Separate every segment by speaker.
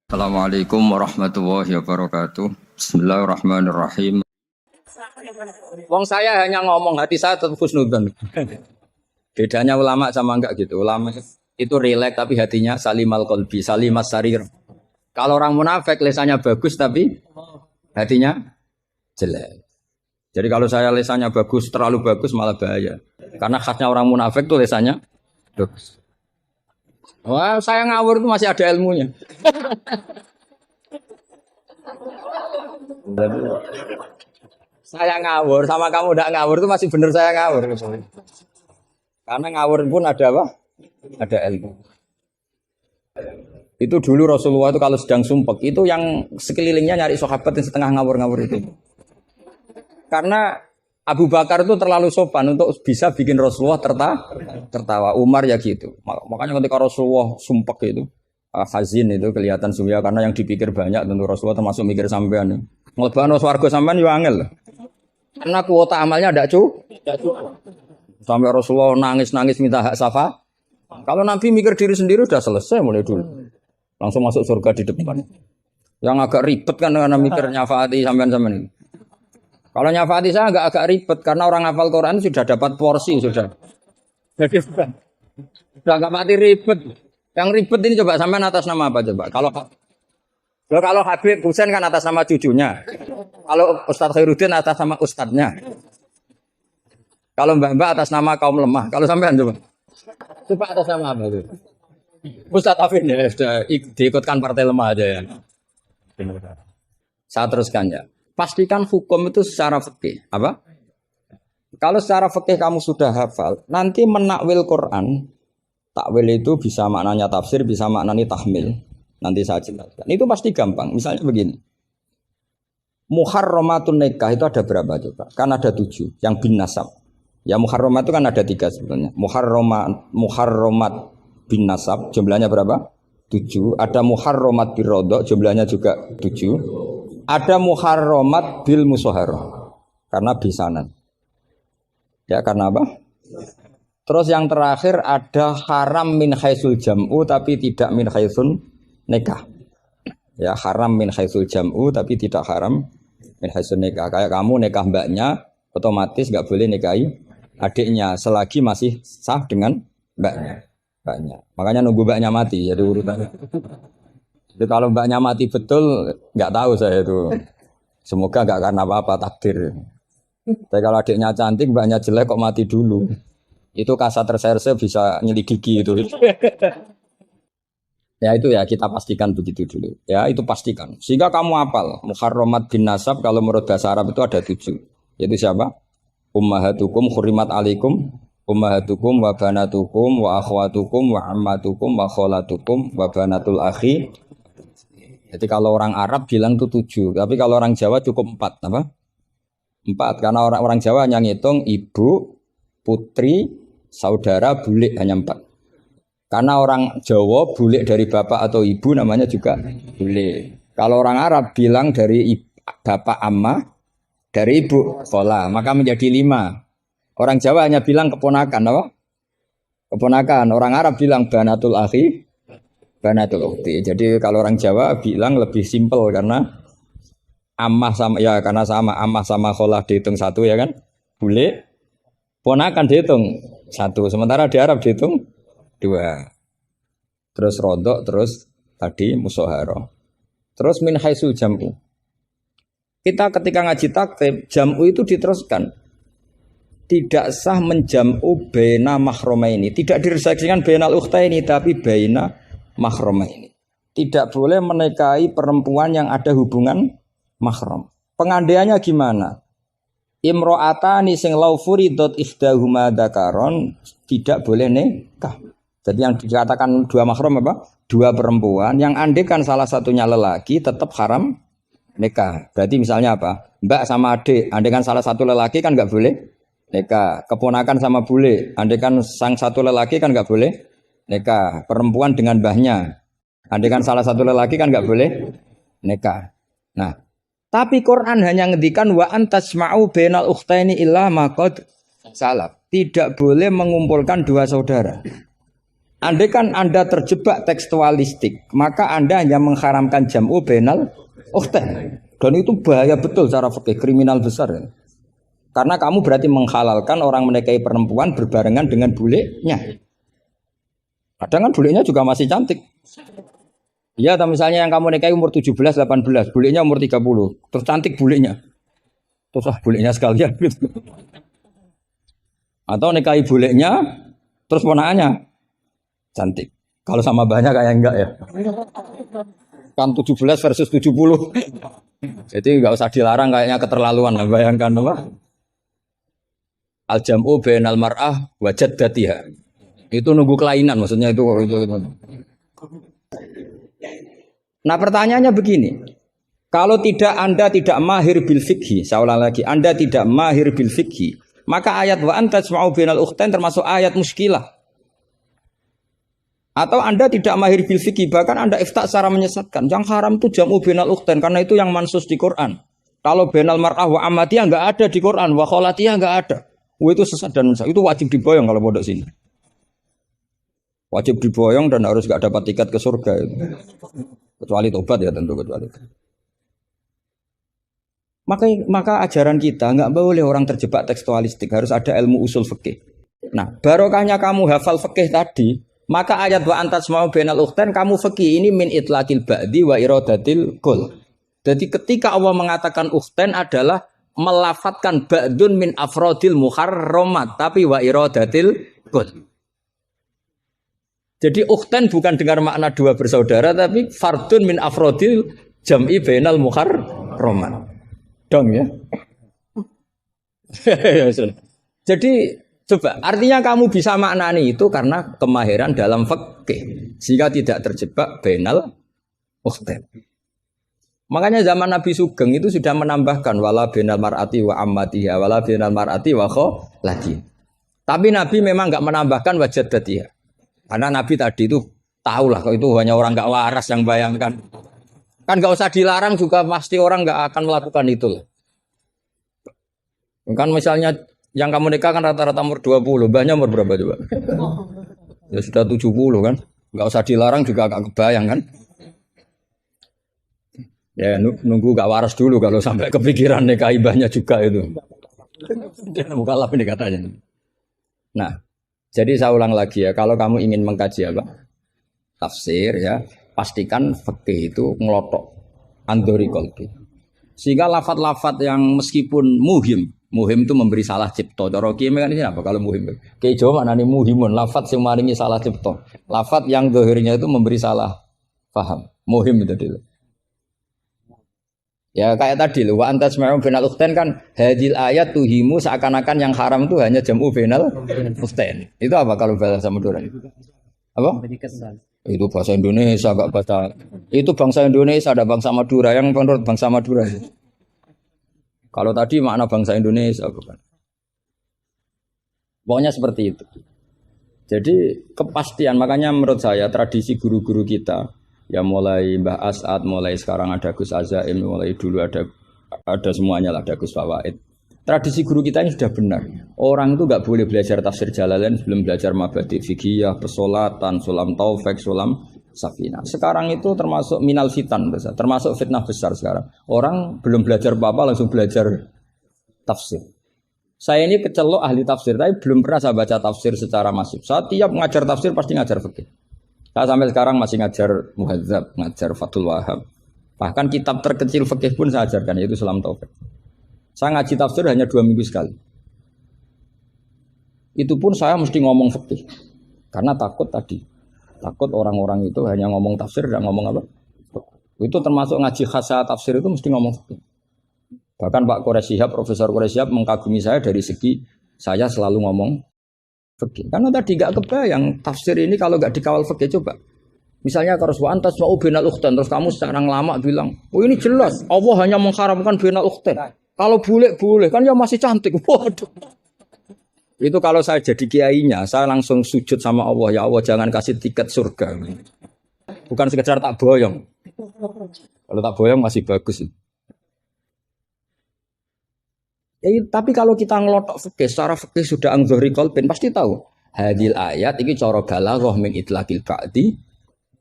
Speaker 1: Assalamualaikum warahmatullahi wabarakatuh. Bismillahirrahmanirrahim. Wong saya hanya ngomong, hati saya tetap husnudzon. Bedanya ulama sama enggak gitu. Ulama itu rileks tapi hatinya salimal qalbi, salimas sarir. Kalau orang munafik lisannya bagus tapi hatinya jelek. Jadi kalau saya lisannya bagus, terlalu bagus malah bahaya. Karena khasnya orang munafik tuh lisannya bagus. Wah, saya ngawur itu masih ada ilmunya. Saya ngawur sama kamu udah ngawur itu masih bener saya ngawur. Karena ngawur pun ada apa? Ada ilmu. Itu dulu Rasulullah itu kalau sedang sumpek itu yang sekelilingnya nyari sahabat yang setengah ngawur-ngawur itu. Karena Abu Bakar itu terlalu sopan untuk bisa bikin Rasulullah tertawa. Umar ya gitu. Makanya ketika Rasulullah sumpek itu, hazin itu kelihatan suya karena yang dipikir banyak tentu Rasulullah termasuk mikir sampean. Ngelebano swarga sampean yo angel. Karena kuota amalnya ndak cukup. Sampai Rasulullah nangis-nangis minta hak syafaat. Kalau Nabi mikir diri sendiri udah selesai mulai dulu. Langsung masuk surga di depan. Yang agak ribet kan karena mikir nyafaati sampean-sampean ini. Kalau nyafaati saya agak ribet karena orang hafal Quran sudah dapat porsi sudah. Jadi sudah agak mati ribet. Yang ribet ini coba sampean atas nama apa coba? Kalau Habib Husain kan atas nama cucunya. Kalau Ustadz Khairuddin atas nama ustadznya. Kalau Mbak atas nama kaum lemah. Kalau sampean coba. Coba atas nama apa itu? Ustadz Afin ya sudah diikutkan partai lemah aja ya. Saya teruskan ya. Pastikan hukum itu secara fikih. Apa? Kalau secara fikih kamu sudah hafal, nanti menakwil Quran, takwil itu bisa maknanya tafsir, bisa maknanya tahmil. Nanti saya jelaskan. Itu pasti gampang. Misalnya begini. Muharramatun nikah itu ada berapa coba? Kan ada 7. Yang bin nasab. Ya muharramat itu kan ada 3 sebenarnya. Muharramat bin nasab, jumlahnya berapa? 7. Ada muharramat birodok, jumlahnya juga 7. Ada muharramat bil musoharoh karena bisanan. Ya karena apa? Terus yang terakhir ada haram min khaisul jam'u tapi tidak min khaisun nikah. Ya haram min khaisul jam'u tapi tidak haram min khaisun nikah. Kayak kamu nikah mbaknya otomatis nggak boleh nikahi adiknya selagi masih sah dengan mbaknya. Makanya nunggu mbaknya mati jadi urutannya. Jadi kalau mbaknya mati betul, nggak tahu saya itu. Semoga nggak karena apa-apa takdir. Tapi kalau adiknya cantik, mbaknya jelek kok mati dulu. Itu kasat reserse bisa nyelidiki itu. Ya itu ya kita pastikan begitu dulu. Ya itu pastikan. Sehingga kamu hafal. Muharramat bin nasab kalau menurut bahasa Arab itu ada 7. Yaitu siapa? Ummahatukum hurimat alaikum. Ummahatukum wa banatukum wa akhwatukum wa ammatukum wa kholatukum wa banatul akhi. Jadi kalau orang Arab bilang itu 7, tapi kalau orang Jawa cukup 4, apa? 4, karena orang Jawa hanya ngitung ibu, putri, saudara, bule hanya 4. Karena orang Jawa bule dari bapak atau ibu namanya juga bule. Kalau orang Arab bilang dari bapak amma, dari ibu khola, maka menjadi 5. Orang Jawa hanya bilang keponakan, apa? Keponakan. Orang Arab bilang banatul akhi. Banatul ukhti. Jadi kalau orang Jawa bilang lebih simpel karena ammah sama ya karena sama ammah sama kholah dihitung 1 ya kan. Bule ponakan dihitung 1. Sementara di Arab dihitung 2. Terus rodok terus tadi musoharo. Terus min haisul jam'u. Kita ketika ngaji taktib jam'u itu diteruskan. Tidak sah menjam'u baina mahromaini. Tidak diresaksikan bainal ukhtaini tapi baina mahram ini. Tidak boleh menikahi perempuan yang ada hubungan mahram. Pengandaiannya gimana? Imro'atani sing lau furidot ikhdahuma dzakaron tidak boleh nikah. Jadi yang dikatakan 2 mahram apa? 2 perempuan yang andekan salah satunya lelaki tetap haram nikah. Berarti misalnya apa? Mbak sama adik, andekan salah satu lelaki kan enggak boleh nikah. Keponakan sama bule, andekan sang satu lelaki kan enggak boleh nikah. Perempuan dengan mbahnya, andaikan salah satu lelaki kan nggak boleh nikah. Nah, tapi Quran hanya ngendikan wa antasma'u bainal ukhtaini illa ma qad salaf. Tidak boleh mengumpulkan 2 saudara. Andai kan Anda terjebak tekstualistik, maka Anda hanya mengharamkan jam'u bainal ukhtain. Dan itu bahaya betul cara fikih, kriminal besar. Ya. Karena kamu berarti menghalalkan orang menikahi perempuan berbarengan dengan bulenya. Kadang kan bulenya juga masih cantik. Ya, atau misalnya yang kamu nikahi umur 17, 18, bulenya umur 30. Terus cantik bulenya. Terus bulenya sekalian gitu. Atau nikahi bulenya, terus ponakannya cantik. Kalau sama banyak kayak enggak ya. Kan 17 versus 70. Jadi enggak usah dilarang kayaknya keterlaluan lah. Bayangkan apa? Al-jam'u bainal mar'ah wa jaddatiha. Itu nunggu kelainan maksudnya itu. Nah pertanyaannya begini. Kalau Anda tidak mahir bil fikhi, saya ulang lagi, Anda tidak mahir bil fikhi, maka ayat wa antajma'u bainal ukhtain termasuk ayat muskilah. Atau Anda tidak mahir bil fikih, bahkan Anda iftak secara menyesatkan. Yang haram itu jam'u bainal ukhtain karena itu yang mansus di Quran. Kalau bainal mar'ah wa amatiyah enggak ada di Quran, wa kholatiyah enggak ada. Itu sesat dan sesat. Itu wajib diboyong kalau pondok sini. Wajib diboyong dan harus enggak dapat tiket ke surga itu. Kecuali tobat ya tentu kecuali. Maka ajaran kita enggak boleh orang terjebak tekstualistik, harus ada ilmu usul fikih. Nah, barokahnya kamu hafal fikih tadi. Maka ayat wa antajma'u bainal ukhtain kamu fikih ini min itlaqil ba'di wa iradatil kul. Jadi ketika Allah mengatakan ukhtain adalah melafatkan ba'dun min afrodil muharramat tapi wa iradatil kul. Jadi ukhtain bukan dengar makna dua bersaudara tapi fardun min afrodil jam'i bainal muharramat. Dong ya. Jadi coba, artinya kamu bisa maknani itu karena kemahiran dalam fikih, sehingga tidak terjebak bainal ukhtain. Makanya zaman Nabi Sugeng itu sudah menambahkan wala bainal mar'ati wa ammatiha, wala bainal mar'ati wa kholati. Tapi Nabi memang enggak menambahkan wa jaddatiha. Karena Nabi tadi itu tahulah kalau itu hanya orang enggak waras yang bayangkan. Kan enggak usah dilarang juga pasti orang enggak akan melakukan itu. Kan misalnya yang kamu nikah kan rata-rata umur 20, mbahnya umur berapa coba? Ya sudah 70 kan? Enggak usah dilarang juga agak kebayang kan? Ya nunggu gak waras dulu kalau sampai kepikiran nikah ibahnya juga itu. Dia mukallaf ini katanya. Nah, jadi saya ulang lagi ya, kalau kamu ingin mengkaji apa? Tafsir ya, pastikan fikih itu ngelotok andori kolbi. Sehingga lafat-lafat yang meskipun muhim itu memberi salah cipta. Cara kiye ini apa kalau muhim? Kiye Jawa maknane muhimun, lafat yang maringi salah cipta. Lafat yang zahirnya itu memberi salah paham. Muhim itu dulu. Ya kayak tadi loh, wa antasma'u bainal ukhtain kan hadil ayat tuhimu seakan-akan yang haram itu hanya jam'u bainal ukhtain. Itu apa kalau bahasa Madura? Apa? Itu bahasa Indonesia enggak bahasa. Itu bangsa Indonesia ada bangsa Madura yang menurut bangsa Madura. Kalau tadi makna bangsa Indonesia bukan. Pokoknya seperti itu. Jadi kepastian, makanya menurut saya tradisi guru-guru kita ya mulai Mbah As'ad, mulai sekarang ada Gus Azaim, mulai dulu ada semuanya lah, ada Gus Fawaid. Tradisi guru kita ini sudah benar. Orang itu enggak boleh belajar tafsir Jalalain sebelum belajar mabadi fikih, pesolatan, sulam taufik, sulam Safina. Sekarang itu termasuk minal fitan besar, termasuk fitnah besar sekarang. Orang belum belajar apa-apa langsung belajar tafsir. Saya ini kecelok ahli tafsir, tapi belum pernah saya baca tafsir secara masif. Saya tiap ngajar tafsir pasti ngajar fikih. Saya sampai sekarang masih ngajar Muhadzab, ngajar Fathul Wahab. Bahkan kitab terkecil fikih pun saya ajarkan, yaitu Sulam Taufik. Saya ngaji tafsir hanya 2 minggu sekali. Itu pun saya mesti ngomong fikih. Karena takut tadi. Takut orang-orang itu hanya ngomong tafsir dan ngomong apa? Itu termasuk ngaji khasa tafsir itu mesti ngomong fikih. Bahkan Pak Quraisyihab, Profesor Quraisyihab mengagumi saya dari segi saya selalu ngomong fikih. Karena tadi gak kebayang tafsir ini kalau gak dikawal fikih coba. Misalnya kalau antas mau bainal ukhtain terus kamu secara lama bilang, "Oh ini jelas Allah hanya mengharamkan bainal ukhtain." Kalau boleh kan ya masih cantik. Waduh. Itu kalau saya jadi kiainya, saya langsung sujud sama Allah, ya Allah jangan kasih tiket surga. Bukan sekedar tak boyong. Kalau tak boyong masih bagus. Tapi kalau kita ngelotok fikih, secara fikih sudah angzori kolbin pasti tahu. hadil ayat iki cara balaghah min itlaqil ba'di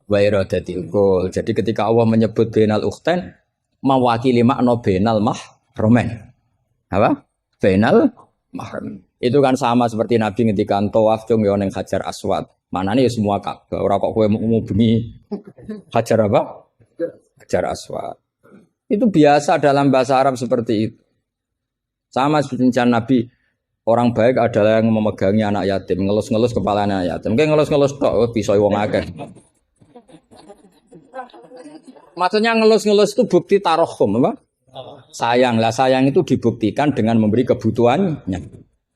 Speaker 1: wa iradatil qul. Jadi ketika Allah menyebut bainal ukhtain mewakili makna bainal mahramin. Apa? Bainal mahram. Itu kan sama seperti Nabi ketika tawaf cung yo ning Hajar Aswad. Manane ya semua Ka'bah. Ora kok kowe mau bengi Hajar apa? Hajar Aswad. Itu biasa dalam bahasa Arab seperti itu. Sama seperti Nabi, orang baik adalah yang memegangi anak yatim, ngelus-ngelus kepala anak yatim. Kayak ngelus-ngelus tok bisa wong akeh. Maksudnya ngelus-ngelus itu bukti tarohum, apa? Sayang lah, sayang itu dibuktikan dengan memberi kebutuhannya.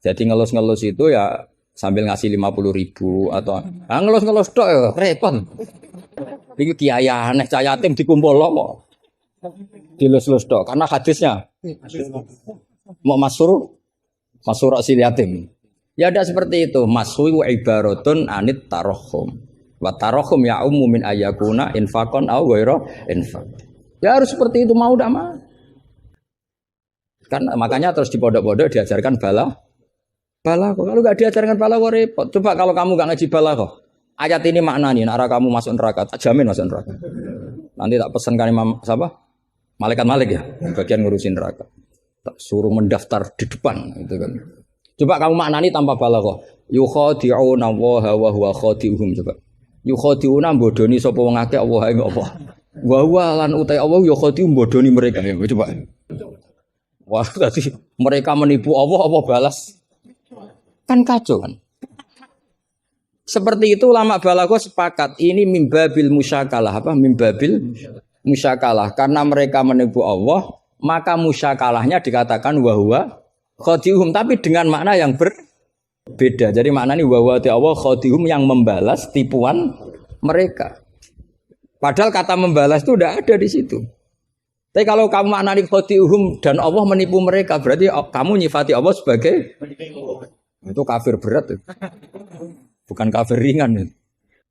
Speaker 1: Jadi ngelus-ngelus itu ya sambil ngasih 50.000 atau ngelus-ngelus tok ya repot. Iki kiai aneh cah yatim dikumpul loh. Dilus-lus tok karena hadisnya mau masur asil yatim. Ya ada seperti itu. Masru ibaratun anit tarohum. Wa tarohum ya min ayakuna infakon au ghairu infak. Ya harus seperti itu mau tidak mau. Kan makanya terus di pondok-pondok diajarkan balaghah. Kalau nggak diajarkan balaghah repot. Coba kalau kamu nggak ngaji balaghah. Ayat ini maknanya arah kamu masuk neraka. Tak jamin masuk neraka. Nanti tak pesankan Imam siapa? Malaikat Malik ya, bagian ngurusin neraka. Tak suruh mendaftar di depan gitu kan. Coba kamu maknani tanpa balaghah. Yukhadi'una wa huwa khadi'uhum coba. Yukhadi'una bodoni sapa wong akeh Allah ing apa. Wa huwa lan utai Allah yukhadi'u bodoni mereka. Ya, coba. Wah, tadi mereka menipu Allah apa balas? Kan kacau kan. Seperti itu ulama balaghah sepakat ini mimbabil musyakalah apa mimbabil musyakalah karena mereka menipu Allah maka musyakalahnya dikatakan wahwa khadihum tapi dengan makna yang berbeda. Jadi maknanya wahwa Allah khadihum yang membalas tipuan mereka. Padahal kata membalas itu tidak ada di situ. Tapi kalau kamu maknani khadihum dan Allah menipu mereka berarti kamu nyifati Allah sebagai itu kafir berat. Bukan kafir ringan.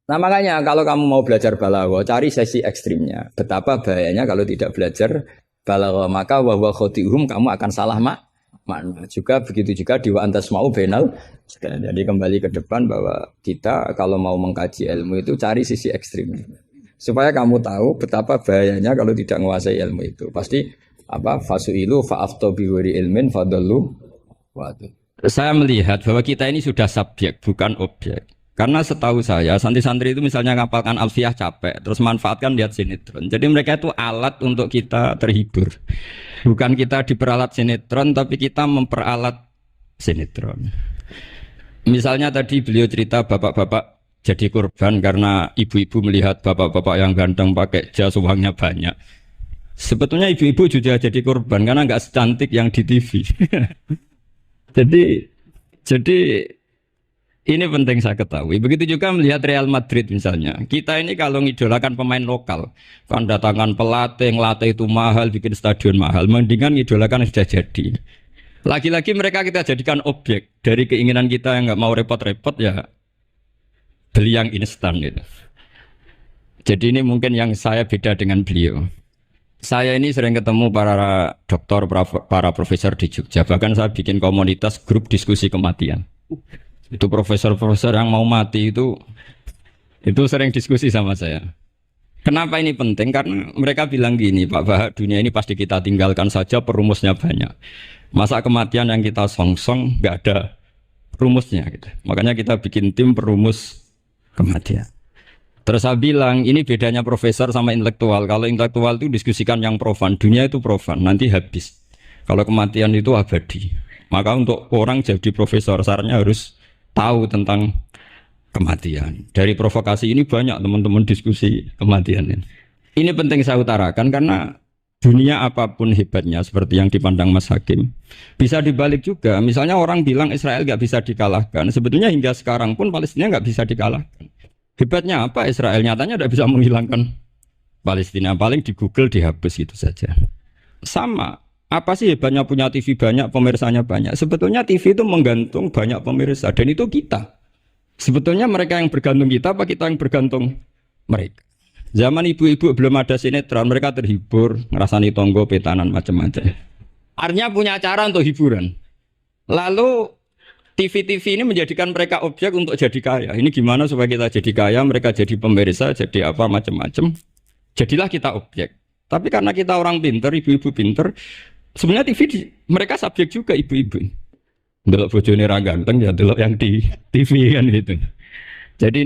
Speaker 1: Nah makanya kalau kamu mau belajar balaghah, cari sesi ekstrimnya. Betapa bahayanya kalau tidak belajar balaghah, maka wa khadihum kamu akan salah makna. Juga begitu juga di wa antas mau benal. Jadi kembali ke depan bahwa kita kalau mau mengkaji ilmu itu cari sisi ekstrimnya. Supaya kamu tahu betapa bahayanya kalau tidak menguasai ilmu itu. Pasti apa fasuilu fa'aftu bi ghairi ilmin fadallu wa. Saya melihat bahwa kita ini sudah subjek, bukan objek. Karena setahu saya, santri-santri itu misalnya ngapalkan alfiah capek, terus manfaatkan lihat sinetron. Jadi mereka itu alat untuk kita terhibur. Bukan kita diperalat sinetron, tapi kita memperalat sinetron. Misalnya tadi beliau cerita bapak-bapak jadi korban karena ibu-ibu melihat bapak-bapak yang ganteng pakai jas uangnya banyak. Sebetulnya ibu-ibu juga jadi korban karena nggak secantik yang di TV. Jadi ini penting saya ketahui. Begitu juga melihat Real Madrid misalnya. Kita ini kalau ngidolakan pemain lokal, kan datangkan pelatih, ngelatih itu mahal, bikin stadion mahal. Mendingan ngidolakan yang sudah jadi. Lagi-lagi mereka kita jadikan objek dari keinginan kita yang nggak mau repot-repot ya beli yang instan gitu. Jadi ini mungkin yang saya beda dengan beliau. Saya ini sering ketemu para dokter, para profesor di Jogja. Bahkan saya bikin komunitas grup diskusi kematian. Itu profesor-profesor yang mau mati itu sering diskusi sama saya. Kenapa ini penting? Karena mereka bilang gini, Pak Bahak, dunia ini pasti kita tinggalkan saja, perumusnya banyak. Masa kematian yang kita songsong nggak ada rumusnya gitu. Makanya kita bikin tim perumus kematian. Terus saya bilang, ini bedanya profesor sama intelektual. Kalau intelektual itu diskusikan yang profan, dunia itu profan, nanti habis. Kalau kematian itu abadi. Maka untuk orang jadi profesor, sarannya harus tahu tentang kematian. Dari provokasi ini banyak teman-teman diskusi kematian ini. Ini penting saya utarakan karena dunia apapun hebatnya, seperti yang dipandang Mas Hakim, bisa dibalik juga. Misalnya orang bilang Israel nggak bisa dikalahkan. Sebetulnya hingga sekarang pun Palestina nggak bisa dikalahkan. Hebatnya apa Israel? Nyatanya tidak bisa menghilangkan Palestina. Paling di Google dihapus gitu saja. Sama. Apa sih hebatnya punya TV banyak, pemirsanya banyak? Sebetulnya TV itu menggantung banyak pemirsa. Dan itu kita. Sebetulnya mereka yang bergantung kita, apa kita yang bergantung mereka? Zaman ibu-ibu belum ada sinetron, mereka terhibur, ngerasani tonggo, petanan, macam-macam. Artinya punya cara untuk hiburan. Lalu TV-TV ini menjadikan mereka objek untuk jadi kaya. Ini gimana supaya kita jadi kaya, mereka jadi pemirsa, jadi apa macam-macam. Jadilah kita objek. Tapi karena kita orang pinter, ibu-ibu pinter, sebenarnya mereka subjek juga ibu-ibu. Delok bojone ra ganteng ya delok yang di TV kan gitu. Jadi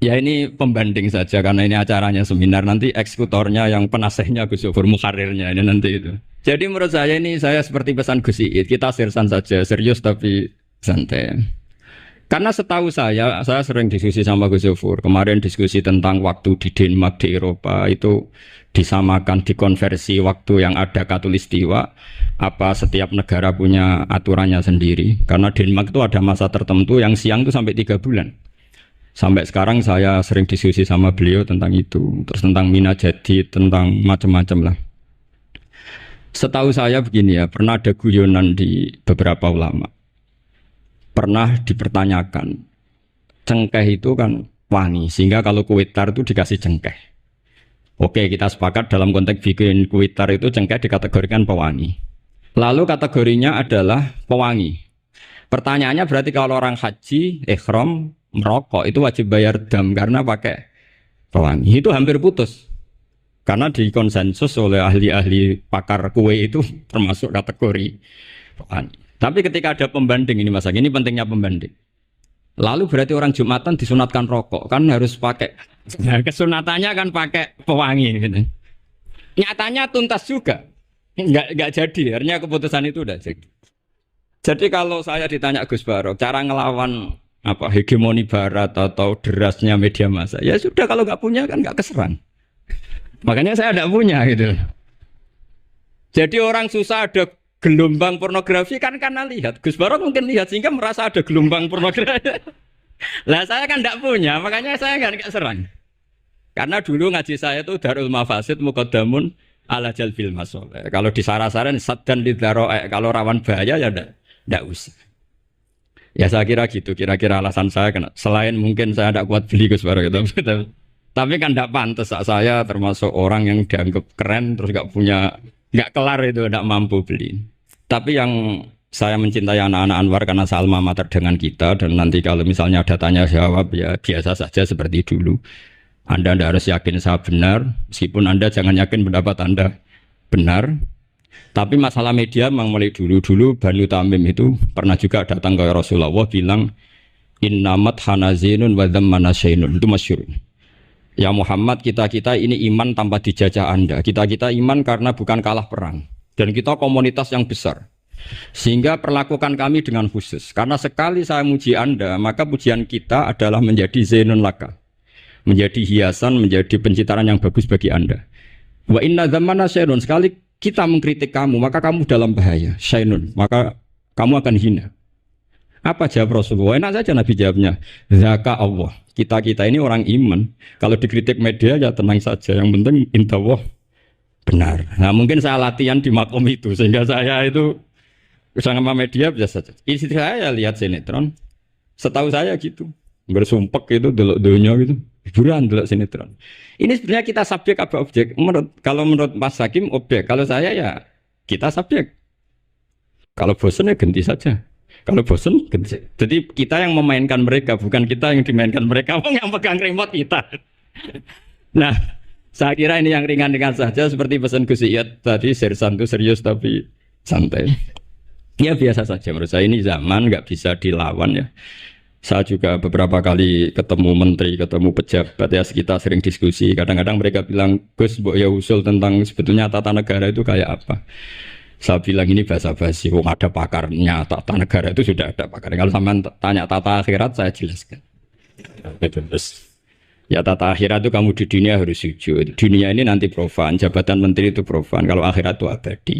Speaker 1: ini pembanding saja karena ini acaranya seminar, nanti eksekutornya yang penasehnya Gus Yofur mukarirnya ini nanti itu. Jadi menurut saya ini saya seperti pesan Gus Iid, kita sersan saja, serius tapi santai. Karena setahu saya sering diskusi sama Gus Yofur. Kemarin diskusi tentang waktu di Denmark di Eropa itu disamakan dikonversi waktu yang ada Katulistiwa. Apa setiap negara punya aturannya sendiri? Karena Denmark itu ada masa tertentu yang siang itu sampai 3 bulan. Sampai sekarang saya sering diskusi sama beliau tentang itu. Terus tentang Mina Jadi, tentang macam-macam lah. Setahu saya begini ya, pernah ada guyonan di beberapa ulama. Pernah dipertanyakan, cengkeh itu kan wangi, sehingga kalau kue tar itu dikasih cengkeh. Oke, kita sepakat dalam konteks bikin kue tar itu cengkeh dikategorikan pewangi. Lalu kategorinya adalah pewangi. Pertanyaannya berarti kalau orang haji, ihram, merokok itu wajib bayar dam karena pakai pewangi. Itu hampir putus. Karena dikonsensus oleh ahli-ahli pakar kue itu termasuk kategori pewangi. Tapi ketika ada pembanding ini Mas, ini pentingnya pembanding. Lalu berarti orang Jumatan disunatkan rokok, kan harus pakai. Nah, kesunatannya kan pakai pewangi gitu. Nyatanya tuntas juga. Enggak jadi, artinya keputusan itu udah jadi. Jadi kalau saya ditanya Gus Barok, cara ngelawan apa hegemoni barat atau derasnya media massa, ya sudah kalau nggak punya kan nggak keserang. Makanya saya tidak punya gitu. Jadi orang susah ada gelombang pornografi kan karena lihat. Gus Barok mungkin lihat sehingga merasa ada gelombang pornografi. Lah saya kan tidak punya, makanya saya nggak serang. Karena dulu ngaji saya itu Darul Mafasid Muqaddamun ala Jalbil Masoleh. Kalau disara-saran saddan lidharo'e, kalau rawan bahaya ya tidak usah. Ya saya kira gitu, kira-kira alasan saya kena. Selain mungkin saya tidak kuat beli Gus Barok gitu. Tapi kan tidak pantas, saya termasuk orang yang dianggap keren terus nggak kelar itu, tidak mampu beli. Tapi yang saya mencintai anak-anak Anwar karena salma mater dengan kita, dan nanti kalau misalnya ada tanya jawab ya biasa saja seperti dulu. Anda tidak harus yakin saya benar, meskipun Anda jangan yakin pendapat Anda benar. Tapi masalah media memang mulai dulu Banu Tamim itu pernah juga datang ke Rasulullah bilang innamat hanazinun wa dhammana syainun, itu masyhur. Ya Muhammad, kita ini iman tanpa dijajah Anda. Kita iman karena bukan kalah perang. Dan kita komunitas yang besar. Sehingga perlakukan kami dengan khusus. Karena sekali saya muji Anda, maka pujian kita adalah menjadi zainun laka. Menjadi hiasan, menjadi pencitraan yang bagus bagi Anda. Wa inna dhammana syainun, sekali kita mengkritik kamu, maka kamu dalam bahaya. Syainun, maka kamu akan hina. Apa jawab Rasulullah? Enak saja Nabi jawabnya. Zaka Allah. Kita ini orang iman. Kalau dikritik media ya tenang saja. Yang penting intawah benar. Nah mungkin saya latihan di makom itu sehingga saya itu sama media biasa saja. Istri saya lihat sinetron. Setahu saya gitu. Bersumpek itu delok dunia gitu. Hiburan delok sinetron. Ini sebenarnya kita subjek apa objek? Kalau menurut Mas Hakim objek. Kalau saya ya kita subjek. Kalau bosan ya ganti saja. Kalau bosan, jadi kita yang memainkan mereka, bukan kita yang dimainkan mereka. Yang pegang remote kita. Nah, saya kira ini yang ringan-ringan saja, seperti pesan Gus Iyad tadi, sersan itu serius tapi santai. Ya biasa saja menurut saya, ini zaman nggak bisa dilawan ya. Saya juga beberapa kali ketemu menteri, ketemu pejabat ya, kita sering diskusi. Kadang-kadang mereka bilang, Gus, mbok ya usul tentang sebetulnya tata negara itu kayak apa. Saya bilang ini basa-basi, ada pakarnya, tata negara itu sudah ada pakar. Kalau sampean tanya tata akhirat, saya jelaskan. Ya tata akhirat itu kamu di dunia harus sujud. Dunia ini nanti profan, jabatan menteri itu profan. Kalau akhirat itu abadi.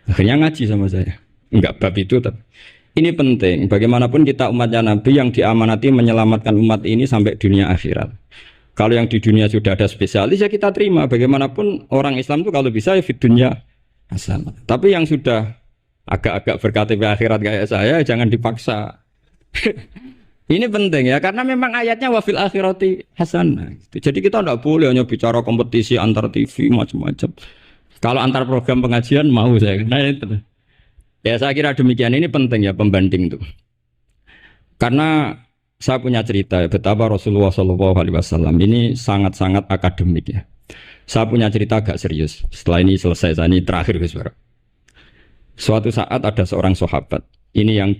Speaker 1: Akhirnya ngaji sama saya. Enggak bab itu, tapi ini penting. Bagaimanapun kita umatnya Nabi yang diamanati menyelamatkan umat ini sampai dunia akhirat. Kalau yang di dunia sudah ada spesialis ya kita terima. Bagaimanapun orang Islam itu kalau bisa ya di dunia hasanah. Tapi yang sudah agak-agak berKTP akhirat kayak saya jangan dipaksa. Ini penting ya karena memang ayatnya wafil akhirati hasanah. Jadi kita tidak boleh hanya bicara kompetisi antar TV macam-macam. Kalau antar program pengajian mau saya. Nah itu. Ya saya kira demikian, ini penting ya pembanding itu. Karena saya punya cerita ya, betapa Rasulullah SAW ini sangat-sangat akademik ya. Saya punya cerita agak serius. Setelah ini selesai, saya ini terakhir Gus Bara. Suatu saat ada seorang sahabat, ini yang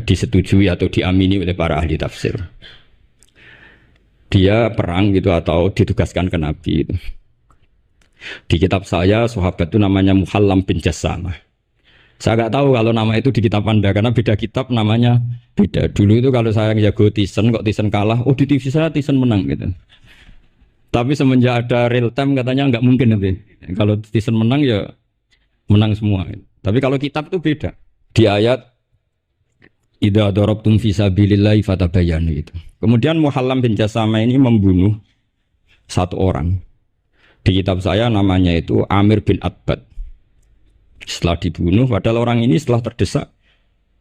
Speaker 1: disetujui atau diamini oleh para ahli tafsir. Dia perang gitu atau ditugaskan ke Nabi itu. Di kitab saya, sahabat itu namanya Muhallam bin Jassamah. Saya nggak tahu kalau nama itu di kitab Anda, karena beda kitab namanya beda. Dulu itu kalau saya jago Tyson, kok Tyson kalah, oh di TV saya Tyson menang gitu. Tapi semenjak ada real time katanya nggak mungkin nanti. Kalau Tyson menang ya menang semua. Tapi kalau kitab itu beda. Di ayat idza darabtum fi sabilillahi fatabayyanu itu. Kemudian Muhallam bin Jassamah ini membunuh satu orang. Di kitab saya namanya itu Amir bin Abbad. Setelah dibunuh, padahal orang ini setelah terdesak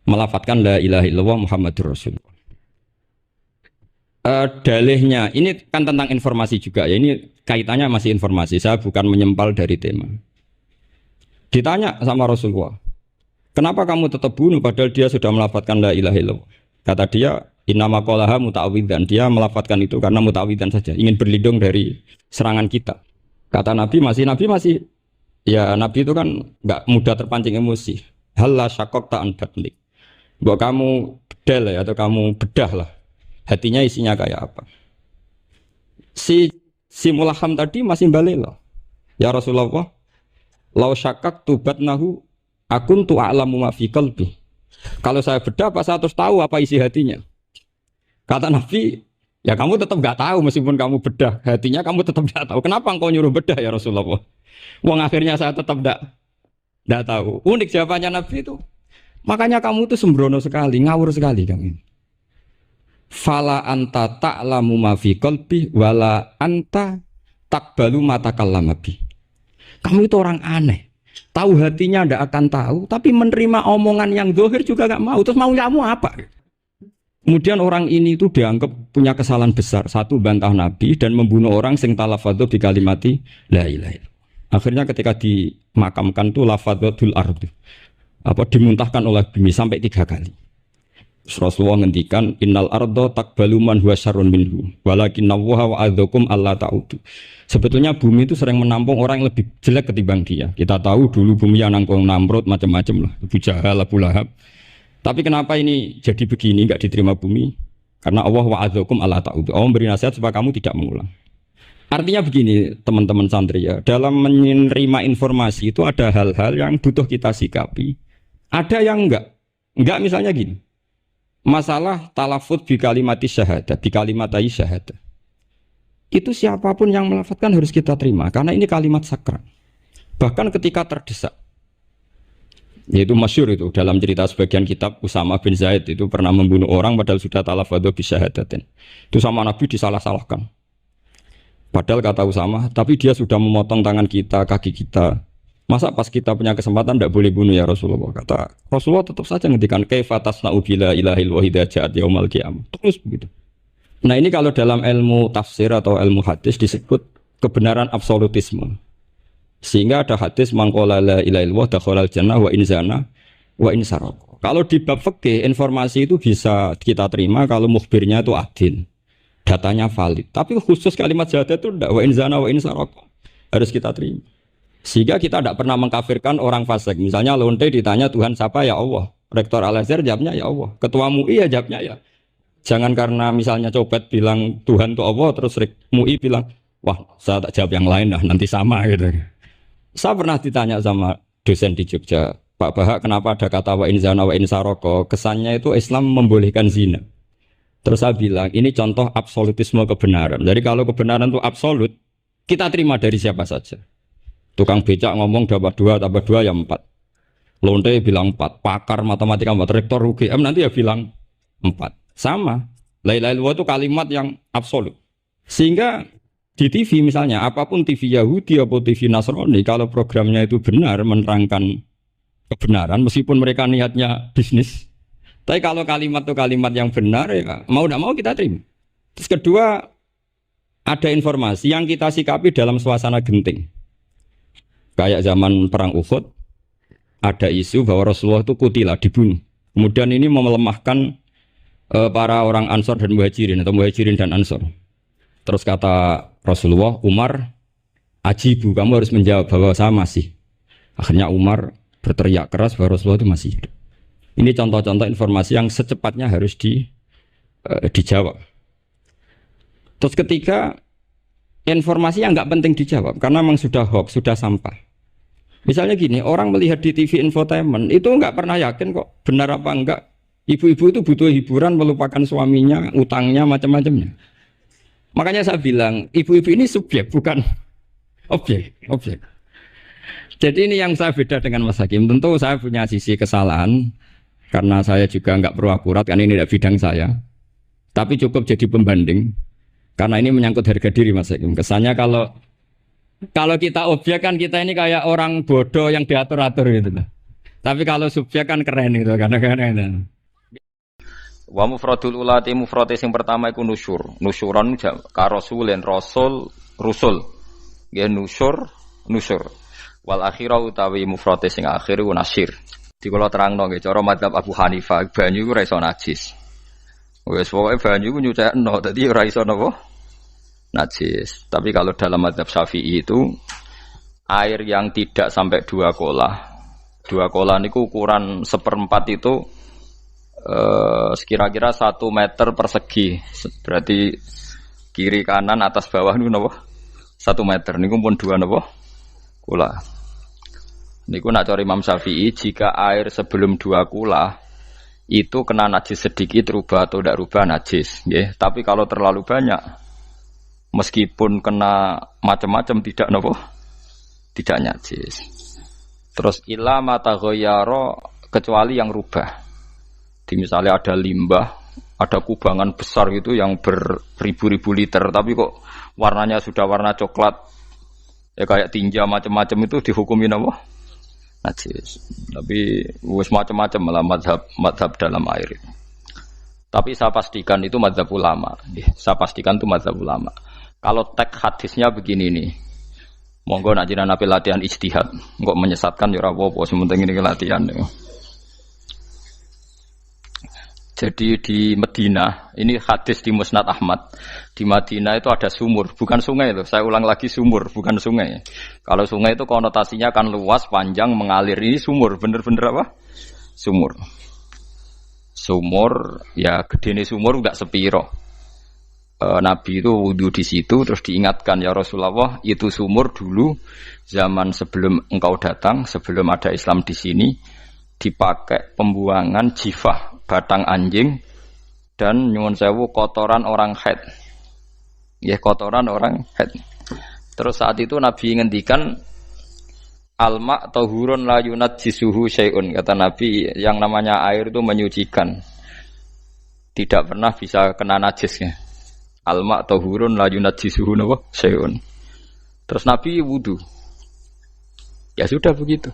Speaker 1: melafadzkan la ilaha illallah Muhammadur Rasulullah. Dalihnya ini kan tentang informasi juga ya, ini kaitannya masih informasi, saya bukan menyempal dari tema. Ditanya sama Rasulullah, kenapa kamu tetap bunuh padahal dia sudah melafadzkan la ilaha illallah? Kata dia, innama qalaha muta'awwidzan, dia melafadzkan itu karena muta'awwidzan saja, ingin berlindung dari serangan kita. Kata Nabi masih ya Nabi itu kan nggak mudah terpancing emosi. Halla syakok ta'an batnik. Bahwa kamu bedal ya, atau kamu bedah lah. Hatinya isinya kayak apa. Si Mulaham tadi masih balik loh. Ya Rasulullah, lau syakak tubat nahu akun tu'a'lamu ma fi qalbi. Kalau saya bedah, apa saya harus tahu apa isi hatinya? Kata Nabi, ya kamu tetap nggak tahu meskipun kamu bedah hatinya, kamu tetap nggak tahu. Kenapa engkau nyuruh bedah ya Rasulullah? Wong akhirnya saya tetap nggak tahu. Unik jawabannya Nabi itu. Makanya kamu itu sembrono sekali, ngawur sekali kamu. Fala anta ta'lamu ma fi qalbi wala anta taqbalu ma takallama bi. Kamu itu orang aneh. Tahu hatinya ndak akan tahu, tapi menerima omongan yang zahir juga nggak mau. Terus mau kamu apa? Kemudian orang ini itu dianggap punya kesalahan besar. Satu, bantah Nabi dan membunuh orang sing talafadhu bi kalimati la ilaha illallah. Akhirnya ketika dimakamkan itu lafadzatul ardi. Dimuntahkan oleh bumi sampai 3 kali. Rasulullah ngendikan innal ardo taqbalu man huwa syarrun minhu walakinnallaha wa'adzakum alla ta'udu. Sebetulnya bumi itu sering menampung orang yang lebih jelek ketimbang dia. Kita tahu dulu bumi yang nangkung Namrud macam-macam lah, Abu Jahal, Abu Lahab. Tapi kenapa ini jadi begini, enggak diterima bumi? Karena Allah wa'adzakum alla ta'udu. Allah memberi nasihat supaya kamu tidak mengulang. Artinya begini teman-teman santri ya, dalam menerima informasi itu ada hal-hal yang butuh kita sikapi. Ada yang enggak misalnya gini. Masalah talafut bi kalimati syahadah, bi kalimatai syahadah. Itu siapapun yang melafadzkan harus kita terima karena ini kalimat sakral. Bahkan ketika terdesak. Yaitu masyhur itu dalam cerita sebagian kitab Usama bin Zaid itu pernah membunuh orang padahal sudah talafadhu bi syahadatin. Itu sama Nabi disalah-salahkan. Padahal kata Usama, tapi dia sudah memotong tangan kita, kaki kita. Masa pas kita punya kesempatan tidak boleh bunuh ya Rasulullah? Kata Rasulullah tetap saja ngendikan kaifa tasna'u bila ilahil wahida ja'at yaumal qiyamah. Terus begitu. Nah ini kalau dalam ilmu tafsir atau ilmu hadis disebut kebenaran absolutisme. Sehingga ada hadis mangqala la ilaha illallah dakhalal jannah wa in zana wa in saraq. Kalau di bab fikih informasi itu bisa kita terima kalau mukhbirnya itu adil. Datanya valid. Tapi khusus kalimat syahadat itu tidak wa in zana wa in saraq. Harus kita terima. Sehingga kita tidak pernah mengkafirkan orang fasik. Misalnya lonte ditanya Tuhan siapa ya Allah. Rektor Al-Azhar jawabnya ya Allah. Ketua MUI ya jawabnya ya. Jangan karena misalnya copet bilang Tuhan itu Allah terus MUI bilang wah saya tak jawab yang lain lah nanti sama gitu. Saya pernah ditanya sama dosen di Jogja, Pak Bahak kenapa ada kata wa in zana wa in saroko? Kesannya itu Islam membolehkan zina. Terus saya bilang ini contoh absolutisme kebenaran. Jadi kalau kebenaran itu absolut kita terima dari siapa saja. Tukang becak ngomong dapat 2 tambah 2 ya 4. Lonte bilang 4. Pakar matematika 4. Rektor UGM nanti ya bilang 4. Sama. La ilaha illallah itu kalimat yang absolut. Sehingga di TV misalnya, apapun TV Yahudi atau TV Nasrani, kalau programnya itu benar menerangkan kebenaran, meskipun mereka niatnya bisnis. Tapi kalau kalimat itu kalimat yang benar, ya mau tidak mau kita terima. Terus kedua, ada informasi yang kita sikapi dalam suasana genting. Kayak zaman perang Uhud, ada isu bahwa Rasulullah itu kutila, dibunuh. Kemudian ini melemahkan para orang Ansor dan Muhajirin atau Muhajirin dan Ansor. Terus kata Rasulullah, Umar, ajibu, kamu harus menjawab bahwa saya masih. Akhirnya Umar berteriak keras bahwa Rasulullah itu masih hidup. Ini contoh-contoh informasi yang secepatnya harus dijawab. Terus ketika informasi yang nggak penting dijawab karena memang sudah hoax, sudah sampah. Misalnya gini, orang melihat di TV infotainment itu nggak pernah yakin kok benar apa enggak. Ibu-ibu itu butuh hiburan, melupakan suaminya, utangnya, macam-macamnya. Makanya saya bilang, ibu-ibu ini subjek, bukan objek. Jadi ini yang saya beda dengan Mas Hakim. Tentu saya punya sisi kesalahan karena saya juga nggak perlu akurat, karena ini tidak bidang saya. Tapi cukup jadi pembanding. Karena ini menyangkut harga diri Mas Hakim. Kesannya kalau kita objek kan kita ini kayak orang bodoh yang diatur-atur gitu loh. Tapi kalau subjek kan keren gitu, kadang-kadang. Wa mufradul ulati mufrate sing pertama iku nusyur. Nusyuran ka rasulin rusul. Nggih nusyur. Wal akhirah utawi mufrate sing akhir iku nasyir. Di kula terangno nggih cara madzhab Abu Hanifah banyu iku ora iso najis. Wes pokoke banyu iku nyucekno dadi ora iso napa? Najis. Tapi kalau dalam madzhab Syafi'i itu air yang tidak sampai 2 kolah. 2 kolah niku ukuran 1/4 itu sekira-kira 1 meter persegi. Berarti kiri kanan atas bawah niku napa? 1 meter niku pun 2 napa? Kolah. Niku nak cara Imam Syafi'i jika air sebelum 2 kolah itu kena najis sedikit rubah atau tidak rubah najis, nggih. Tapi kalau terlalu banyak meskipun kena macam-macam tidak nopo, tidak najis. Terus ila mata ghayyara kecuali yang rubah. Di misalnya ada limbah, ada kubangan besar gitu yang beribu-ribu liter, tapi kok warnanya sudah warna coklat, ya kayak tinja macam-macam itu dihukumi nopo najis. Tapi wis macam-macam malah madhab dalam air itu. Tapi saya pastikan itu madhab ulama. Saya pastikan itu madhab ulama. Kalau teks hadisnya begini nih, monggo nak jiran api latihan ijtihad, kok menyesatkan ya ora apa-apa, sementing ini latihan. Jadi di Madinah, ini hadis di Musnad Ahmad. Di Madinah itu ada sumur, bukan sungai loh. Saya ulang lagi sumur, bukan sungai. Kalau sungai itu konotasinya kan luas, panjang, mengalir. Ini sumur, bener-bener apa? Sumur. Sumur, ya gedene sumur enggak sepiro. Nabi itu wudu di situ, terus diingatkan ya Rasulullah, itu sumur dulu zaman sebelum engkau datang, sebelum ada Islam di sini, dipakai pembuangan jifah, batang anjing, dan nyuwun sewu kotoran orang haid. Ya kotoran orang haid. Terus saat itu Nabi ngendikan alma tahurun la yunajjisuhu syai'un, kata Nabi, yang namanya air itu menyucikan, tidak pernah bisa kena najisnya. Alma tahurun la yunajjisuhu syai'un. Terus Nabi wudu. Ya sudah begitu.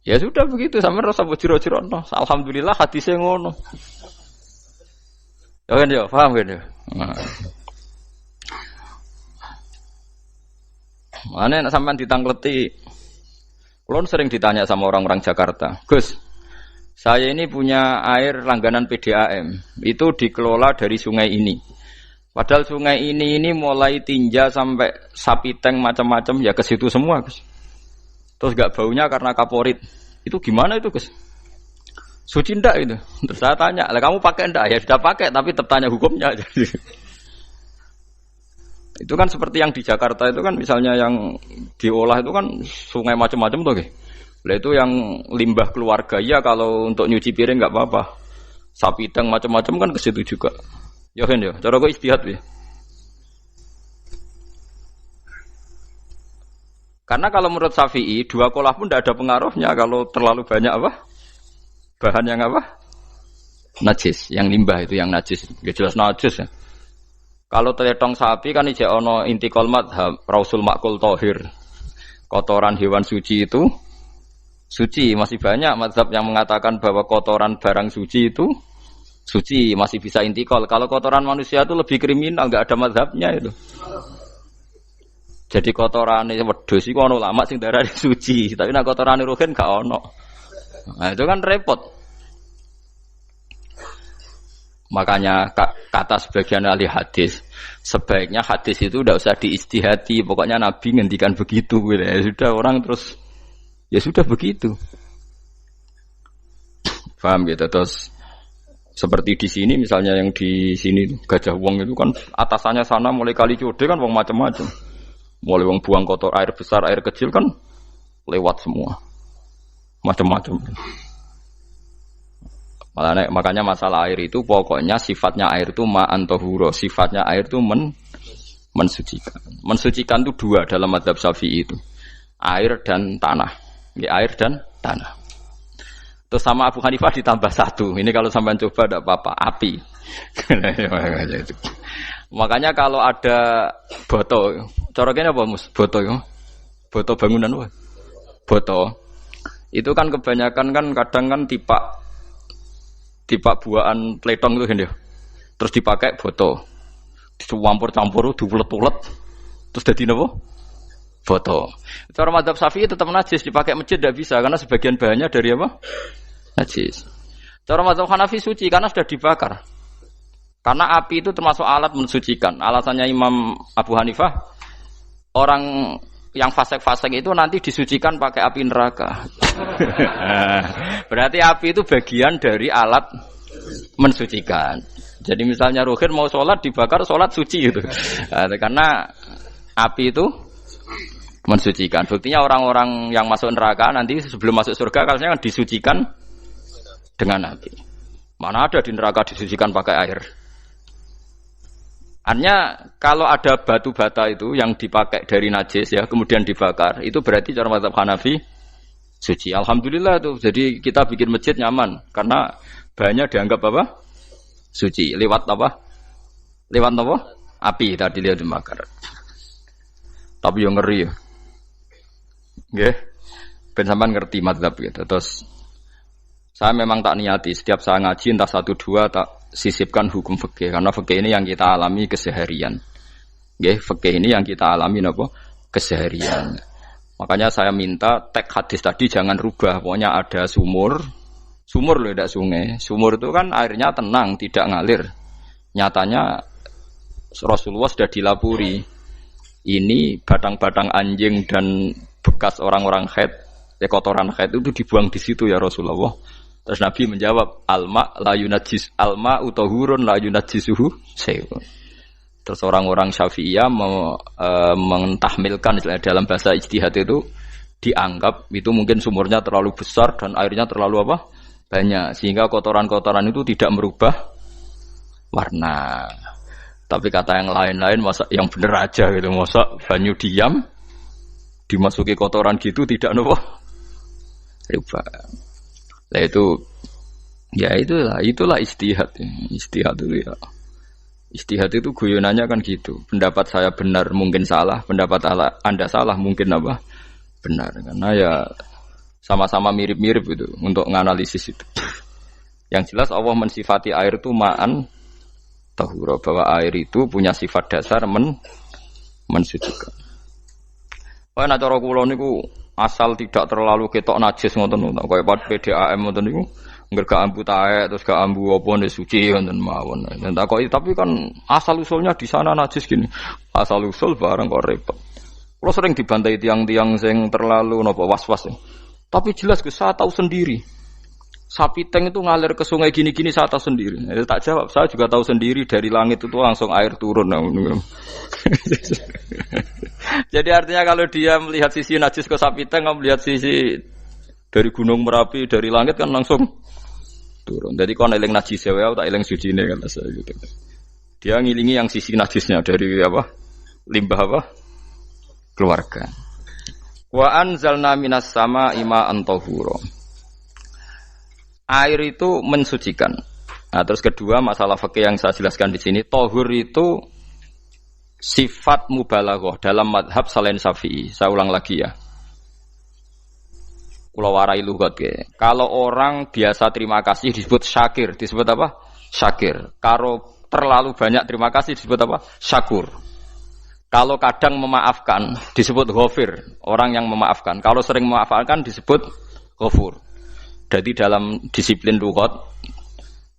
Speaker 1: Ya sudah begitu, sampe rasa jero-jero no. Alhamdulillah hadisnya ngono. Ya kan ya, paham kan ya? Mana nek sampean ditangleti. Kulon sering ditanya sama orang-orang Jakarta, "Gus, saya ini punya air langganan PDAM, itu dikelola dari sungai ini. Padahal sungai ini mulai tinja sampai sapi tank macam-macam ya ke situ semua, Gus. Terus gak baunya karena kaporit. Itu gimana itu, Gus? Suci ndak itu?" Terus saya tanya, "Lah kamu pakai ndak?" "Ya sudah pakai, tapi tetap tanya hukumnya." Itu kan seperti yang di Jakarta itu kan misalnya yang diolah itu kan sungai macam-macam tuh, Gus. Lah itu yang limbah keluarga ya, kalau untuk nyuci piring enggak apa-apa. Sapi tang macam-macam kan ke situ juga. Ya kan ya, cara kok istihad ya. Karena kalau menurut Syafi'i 2 kolah pun tidak ada pengaruhnya kalau terlalu banyak apa? Bahan yang apa? Najis, yang limbah itu yang najis. Ya jelas najis ya. Kalau teletong sapi kan ijek ono intikal madhab rausul makul tohir. Kotoran hewan suci itu suci, masih banyak mazhab yang mengatakan bahwa kotoran barang suci itu suci, masih bisa intikal. Kalau kotoran manusia itu lebih kriminal, enggak ada mazhabnya itu. Jadi kotorane wedhus iku ana ulama sing darani suci, tapi nek kotorane ruhin gak ono. Nah, itu kan repot. Makanya kata sebagian ahli hadis, sebaiknya hadis itu tidak usah diistihati, pokoknya Nabi ngendikan begitu gitu. Ya sudah orang terus ya sudah begitu. Paham gitu. Terus seperti di sini misalnya yang di sini Gajah Wong itu kan atasannya sana mulai kali Code kan wong macam-macam. Mulai wong buang kotor air besar, air kecil kan lewat semua. Macam-macam. Makanya masalah air itu pokoknya sifatnya air itu ma'an tahura, sifatnya air itu mensucikan. Mensucikan itu dua dalam mazhab Syafi'i itu. Air dan tanah. Ya, air dan tanah. Terus sama Abu Hanifah ditambah satu. Ini kalau sampean coba tidak apa-apa, api. Makanya kalau ada boto, coroknya apa Mus? Boto ya. Boto bangunan apa? Boto. Itu kan kebanyakan kan kadang kan tipe buahan pletong itu kan ya. Terus dipakai boto. Dicampur-campur, diulet-ulet. Terus jadi apa? Boto. Cara mazhab Syafi'i tetap najis, dipakai masjid tidak bisa karena sebagian bahannya dari apa? Najis. Cara mazhab Hanafi suci karena sudah dibakar. Karena api itu termasuk alat mensucikan. Alasannya Imam Abu Hanifah, orang yang fasik-fasik itu nanti disucikan pakai api neraka. Berarti api itu bagian dari alat mensucikan. Jadi misalnya Ruhin mau sholat dibakar, sholat suci gitu. Karena api itu mensucikan. Buktinya orang-orang yang masuk neraka nanti sebelum masuk surga kalanya disucikan dengan api. Mana ada di neraka disucikan pakai air? Artinya kalau ada batu bata itu yang dipakai dari najis ya kemudian dibakar itu berarti cara mazhab Hanafi suci. Alhamdulillah tuh. Jadi kita bikin masjid nyaman karena bahannya dianggap apa? Suci. Lewat apa? Lewat apa? Api tadi dia dibakar. Tapi yang ngeri ya. Nggih. Ben sampean ngerti mazhab gitu. Terus saya memang tak niati setiap saya ngaji entah 1-2 tak sisipkan hukum fikih karena fikih ini yang kita alami keseharian. Nggih, fikih ini yang kita alami napa? Keseharian. Makanya saya minta teks hadis tadi jangan rubah. Pokoknya ada sumur loh tidak sungai. Sumur itu kan airnya tenang, tidak ngalir. Nyatanya Rasulullah sudah dilapuri. Ini batang-batang anjing dan bekas orang-orang haid, kotoran haid itu dibuang di situ ya Rasulullah. Terus Nabi menjawab, alma utahurun la yunajjisuhu syai'un. Terus orang-orang Syafi'iyah mentahmilkan dalam bahasa ijtihad itu dianggap itu mungkin sumurnya terlalu besar dan airnya terlalu apa? Banyak sehingga kotoran-kotoran itu tidak merubah warna. Tapi kata yang lain-lain masa yang bener aja gitu, masa banyu diam dimasuki kotoran gitu tidak nopo rubah. Nah itu ya itulah istihad. Istihad itu ya. Istihad itu guyonannya kan gitu. Pendapat saya benar mungkin salah, pendapat Anda salah mungkin apa? Benar. Karena ya sama-sama mirip-mirip itu untuk menganalisis itu. Yang jelas Allah mensifati air itu ma'an tahura, bahwa air itu punya sifat dasar mensucikan. Wah nek cara kula niku asal tidak terlalu ketok najis ngoten niku. Kaya PDAM ngoten niku, engger gak ambu taek terus gak ambu apa nek suci ngoten mawon. Dan takoki tapi kan asal usulnya di sana najis gini. Asal usul barang kok repot. Kula sering dibantai tiang-tiang sing terlalu napa was-was. Tapi jelas saya tahu sendiri. Sapi teng itu ngalir ke sungai gini-gini saya tahu sendiri. Tak jawab, saya juga tahu sendiri dari langit itu langsung air turun. Jadi artinya kalau dia melihat sisi najis ke sapi teng, melihat sisi dari gunung Merapi, dari langit kan langsung turun. Jadi kalau eling najis ya, tak eling suci ini kan saya gitu. Dia ngilingi yang sisi najisnya dari apa? Limbah apa? Keluarga. Wa anzalna minas sama'i ma'an tahura. Air itu mensucikan. Nah, terus kedua masalah fikih yang saya jelaskan di sini, tahur itu sifat mubalaghah dalam madhab selain Syafi'i. Saya ulang lagi ya. Kula warai lughat ya. Kalau orang biasa terima kasih disebut syakir, disebut apa? Syakir. Kalau terlalu banyak terima kasih disebut apa? Syakur. Kalau kadang memaafkan disebut ghafir, orang yang memaafkan. Kalau sering memaafkan disebut ghafur. Jadi dalam disiplin lughat,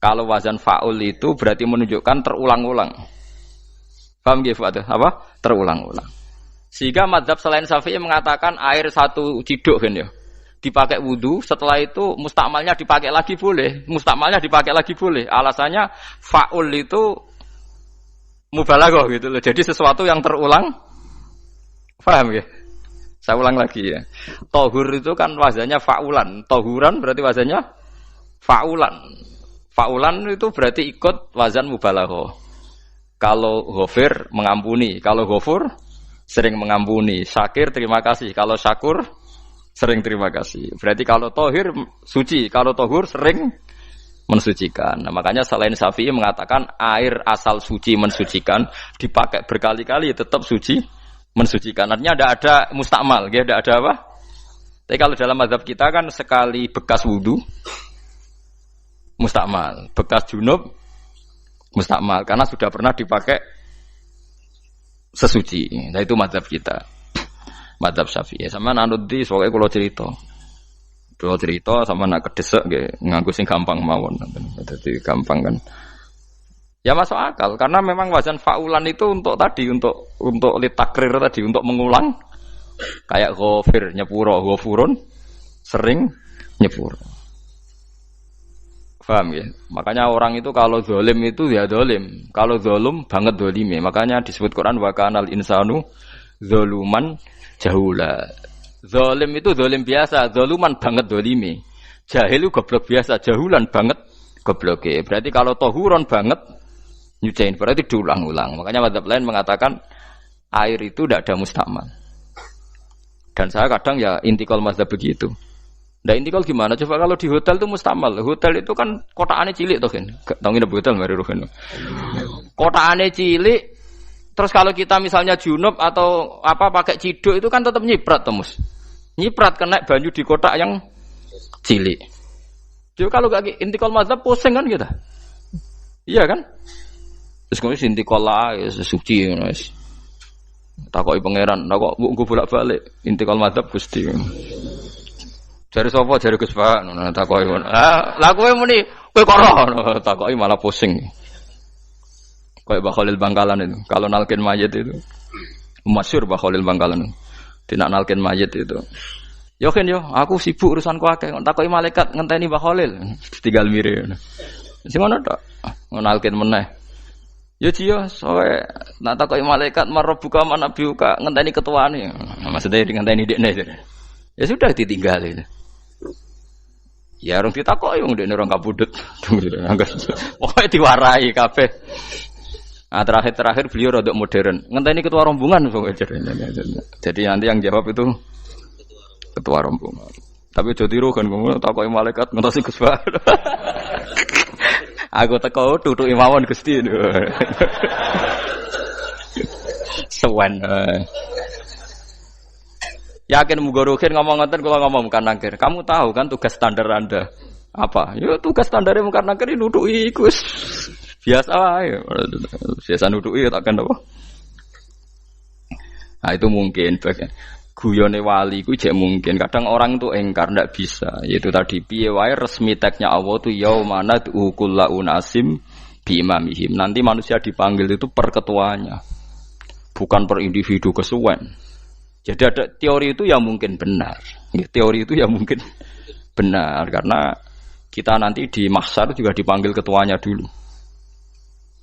Speaker 1: kalau wazan fa'ul itu berarti menunjukkan terulang-ulang. Paham nggih, Pak? Apa? Terulang-ulang. Sehingga mazhab selain Syafi'i mengatakan air satu ciduk kan ya. Dipakai wudu, setelah itu mustakmalnya dipakai lagi boleh. Mustakmalnya dipakai lagi boleh. Alasannya fa'ul itu mubalaghah gitu loh. Jadi sesuatu yang terulang. Paham ya? Saya ulang lagi ya. Tohur itu kan wazannya fa'ulan. Tohuran berarti wazannya fa'ulan. Fa'ulan itu berarti ikut wazan mubalaghah. Kalau ghafir mengampuni, kalau ghafur sering mengampuni. Syakir terima kasih. Kalau syakur sering terima kasih. Berarti kalau tohir suci, kalau tohur sering mensucikan. Nah, makanya selain Syafi'i mengatakan air asal suci mensucikan dipakai berkali-kali tetap suci mensucikan. Artinya ada mustakmal, ya, ada apa? Tapi kalau dalam mazhab kita kan sekali bekas wudu mustakmal, bekas junub mustakmal karena sudah pernah dipakai sesuci. Nah itu mazhab kita. Mazhab Syafi'i. Sama anut di soalnya kalau cerita sama nak kedesek nggih nganggo sing gampang mawon. Jadi gampang kan. Ya masuk akal karena memang wazan fa'ulan itu untuk tadi untuk litakrir tadi untuk mengulang kayak ghafir nyepuro ghafurun sering nyepuro. Paham ya? Makanya orang itu kalau zalim itu ya zalim. Kalau zalum banget zalime. Makanya disebut Quran wa kanal insanu zaluman jahula. Zalim itu zalim biasa, zaluman banget zalime. Jahil itu goblok biasa, jahulan banget gobloke. Berarti kalau tohuron banget nyuciin berarti diulang-ulang. Makanya mazhab lain mengatakan air itu tidak ada mustakmal. Dan saya kadang ya intikal mazhab begitu. Nah intikal gimana? Coba kalau di hotel itu mustakmal. Hotel itu kan kotaannya cilik toh kan. Tahu nggih hotel mari rohen. Kotaannya cilik. Terus kalau kita misalnya junub atau apa pakai ciduk itu kan tetap nyiprat temus. Nyiprat kena banyu di kotak yang cilik. Jadi kalau gak intikal mazhab pusing kan kita. Iya kan? Terus kemudian intikal lah ya suci guys. Takoki pangeran, kok mbok bolak-balik intikal mazhab Gusti. Jare sapa jare Gus Pak ngono takoki. Lah kowe muni kowe kok ora takoki malah pusing. Kayak Mbah Khalil Bangkalan itu. Kalau nalkin mayit itu masyhur Mbah Khalil Bangkalan. Tidak nalkin mayit itu. Yo kan yo, aku sibuk urusanku akeh. Takoki malaikat ngenteni Mbah Khalil. Tinggal mire. Sing ngono tok. Nalkin meneh. Yo ciyo, soe nak takoki malaikat marbuka manabiuka ngenteni ketuane. Maksudnya ngenteni dekne. Ya sudah ditinggal itu. Ya orang ditakoki wong dekne orang kabudut. Pokoke diwarai kabeh. Nah, terakhir beliau rodok modern. Ngenteni ketua rombongan jadi nanti yang jawab itu ketua rombongan. Tapi aja tiru kan ngono takoki malaikat ngentosi Gus Pak. Aku teko tutuki mawon Gusti. Sewan. Yakin mugorohin ngomong ngoten kula ngomong kan nangkir. Kamu tahu kan tugas standar Anda apa? Ya tugas standare mungkar nangkir nutuki iku biasa wae. Biasa nutuki tak kan apa? Nah itu mungkin guyone wali ku jek mungkin. Kadang orang itu engkar ndak bisa. Yaitu tadi piye wae resmi teknya Allah tu yaumana kullu unasim bi imamihim. Nanti manusia dipanggil itu per ketuanya. Bukan per individu kesuwen. Jadi ada teori itu yang mungkin benar. Teori itu yang mungkin benar karena kita nanti di mahsyar juga dipanggil ketuanya dulu.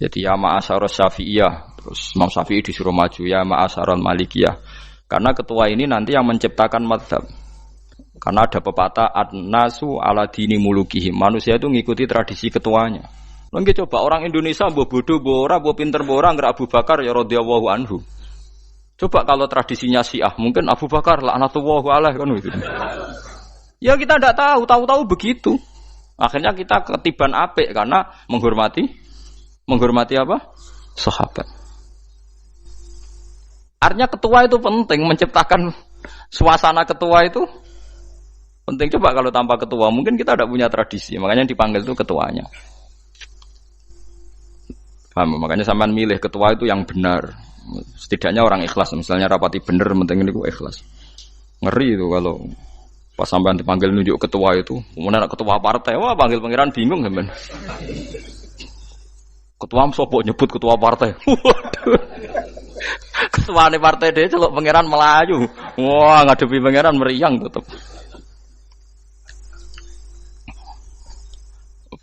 Speaker 1: Jadi ya ma'asyarus syafi'iyah, terus Imam Syafi'i disuruh maju ya ma'asyarul malikiyah. Karena ketua ini nanti yang menciptakan mazhab. Karena ada pepatah an-nasu ala dini mulukihim. Manusia itu ngikuti tradisi ketuanya. Lagi coba orang Indonesia mbok bodoh mbok ora mbok pinter mbok ora ngger Abu Bakar ya radhiyallahu anhu. Coba kalau tradisinya Syiah, mungkin Abu Bakar laknatullahu alaihi kan gitu. Ya kita tidak tahu begitu. Akhirnya kita ketiban apik karena menghormati apa? Sahabat. Artinya ketua itu penting, menciptakan suasana ketua itu penting. Coba kalau tanpa ketua, mungkin kita tidak punya tradisi. Makanya yang dipanggil itu ketuanya. Paham? Makanya sampean milih ketua itu yang benar. Setidaknya orang ikhlas, misalnya rapati bener, penting ini ikhlas. Ngeri itu kalau pas sampean dipanggil nunjuk ketua itu, kemudian ketua partai, wah panggil pangeran bingung kan. Ketua sopo nyebut ketua partai. Ketua partai dia celuk pangeran Melayu. Wah ngadepi pangeran meriang tetep.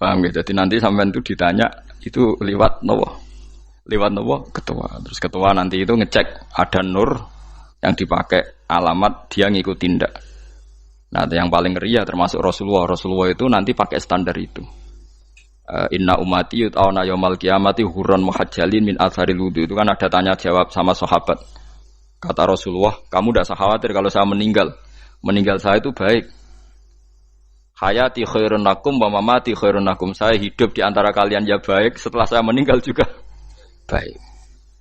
Speaker 1: Paham ya? Jadi nanti sampean itu ditanya itu lewat nopo? Lewat nopo? Ketua. Terus ketua nanti itu ngecek ada nur yang dipakai alamat dia ngikut tindak. Nah, yang paling ngeri ya termasuk Rasulullah. Rasulullah itu nanti pakai standar itu. Inna ummati yut'auna yaumal qiyamati hurran muhajjalin min atharil wudu. Itu kan ada tanya jawab sama sahabat. Kata Rasulullah, kamu tidak usah khawatir kalau saya meninggal. Meninggal saya itu baik. Hayati khairun lakum wa mamati khairun lakum. Saya hidup di antara kalian ya baik, setelah saya meninggal juga baik.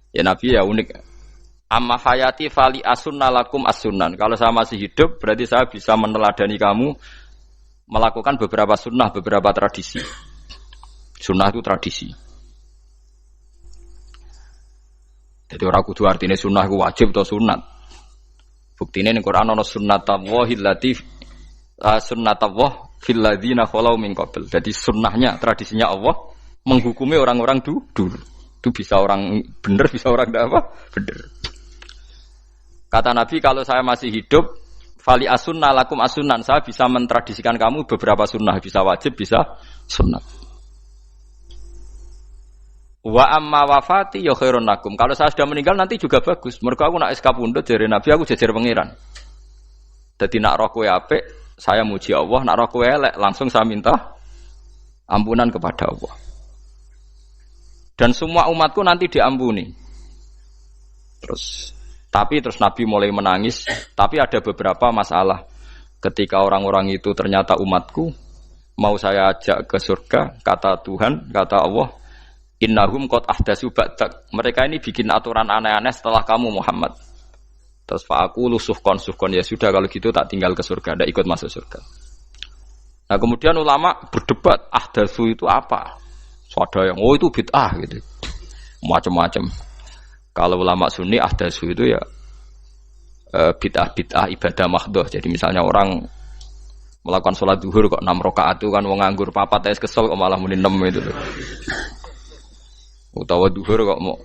Speaker 1: Ya Nabi ya unik. Amma hayati fali asunna lakum as-sunan. Kalau saya masih hidup berarti saya bisa meneladani kamu melakukan beberapa sunnah, beberapa tradisi. Sunnah itu tradisi. Jadi orang kudu artinya sunnah itu wajib atau sunat. Buktinya di Quran ada sunnatallahil latif sunnatullah fil ladzina khalau min qabl. Jadi sunnahnya, tradisinya Allah menghukumi orang-orang dulu. Itu bisa orang benar, bisa orang tidak apa? Benar. Kata Nabi kalau saya masih hidup, fali asunna lakum asunan, saya bisa mentradisikan kamu beberapa sunnah, bisa wajib, bisa sunnah. Wa amma wafati ya khairun lakum. Kalau saya sudah meninggal nanti juga bagus. Mergo aku nak SK pundhut jare Nabi aku jejer pangeran. Dadi nak roh kowe apik, saya muji Allah, nak roh kowe elek langsung saya minta ampunan kepada Allah. Dan semua umatku nanti diampuni. Terus Nabi mulai menangis, tapi ada beberapa masalah. Ketika orang-orang itu ternyata umatku, mau saya ajak ke surga, kata Tuhan, kata Allah, innahum qad ahdatsu ba'dak. Mereka ini bikin aturan aneh-aneh setelah kamu Muhammad. Terus aku suhkon ya sudah kalau gitu tak tinggal ke surga, tidak ikut masuk surga. Nah kemudian ulama berdebat ahdatsu itu apa? So, ada yang itu bid'ah gitu, macam-macam. Kalau ulama Sunni ahdatsu itu ya bid'ah ibadah mahdhah. Jadi misalnya orang melakukan sholat zuhur kok 6 rakaat itu kan wong nganggur papat es kesel kok malah muni 6 itu. Utawa duhur kok mau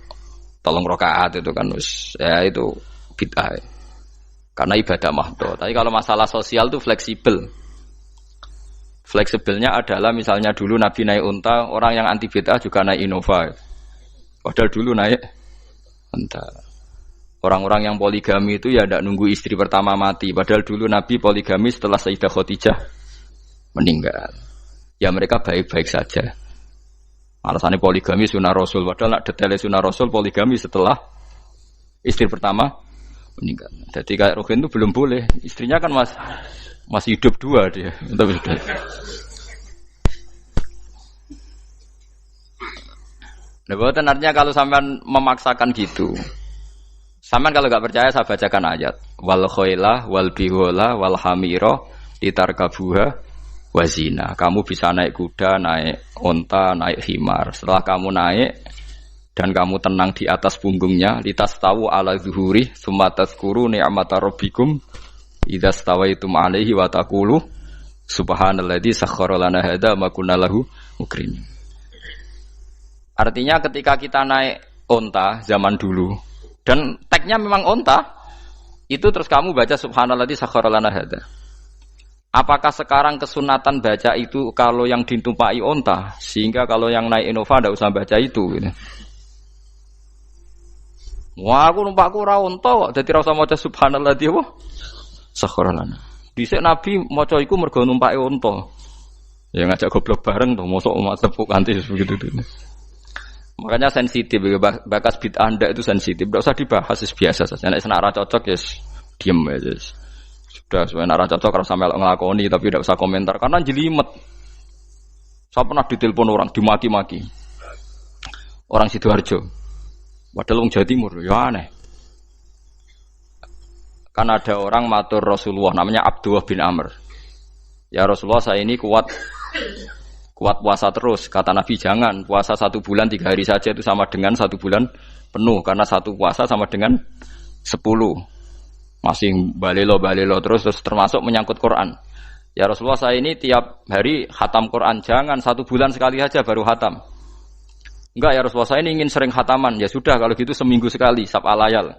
Speaker 1: 3 rakaat itu kan ya itu bid'ah. Karena ibadah mahdhah. Tapi kalau masalah sosial itu fleksibel. Fleksibelnya adalah misalnya dulu Nabi naik unta, orang yang anti bid'ah juga naik Innova. Padahal dulu naik unta. Orang-orang yang poligami itu ya tidak nunggu istri pertama mati. Padahal dulu Nabi poligami setelah Sayyidah Khadijah meninggal. Ya mereka baik-baik saja. Alasannya poligami sunnah Rasul. Padahal nak detailnya sunnah Rasul poligami setelah istri pertama meninggal. Jadi kayak Ruhin itu belum boleh. Istrinya kan masih hidup 2 dia. Nah, bukan artinya kalau sampean memaksakan gitu. Sampean kalau enggak percaya saya bacakan ayat. Wal khailah wal bihola wal hamira litarkabuha wazina. Kamu bisa naik kuda, naik onta, naik himar. Setelah kamu naik dan kamu tenang di atas punggungnya, litas tahu ala zuhuri, sumatas kuru ni'mata rabbikum, idza stawaitum alaihi wa taqulu subhanalladzi sakhkhara lana hadza ma kunna lahu mukrimin. Artinya ketika kita naik onta zaman dulu dan tagnya memang onta, itu terus kamu baca subhanalladzi sakhkhara lana hadza. Apakah sekarang kesunatan baca itu kalau yang ditumpai onta, sehingga kalau yang naik Innova tidak usah baca itu gitu. Wah aku numpakku ora onta kok dadi ora usah maca subhanalladzi wa sakhkhara lana. Dhisik Nabi maca iku mergo numpake onta. Ya ngajak goblok bareng to, mosok umat tepuk kanthi begitu gitu. Makanya sensitif, bakas bid'ah ndak itu sensitif, tidak usah dibahas, biasa saja. Nek senara cocok ya diem aja. Sudah, sebenarnya nara cocok kalau sampai ngelakoni tapi tidak usah komentar karena jelimet. Saya pernah ditelepon orang, dimaki-maki. Orang Sidoarjo. Padahal wong Jawa Timur, ya aneh. Kan ada orang matur Rasulullah namanya Abdullah bin Amr. Ya Rasulullah saya ini kuat kuat puasa terus. Kata Nabi jangan, puasa 1 bulan 3 hari saja itu sama dengan 1 bulan penuh. Karena 1 puasa sama dengan 10. Masih balelo terus termasuk menyangkut Quran. Ya Rasulullah saya ini tiap hari khatam Quran. Jangan 1 bulan sekali saja baru khatam. Enggak ya Rasulullah saya ini ingin sering khataman. Ya sudah kalau gitu seminggu sekali, sab'al layal.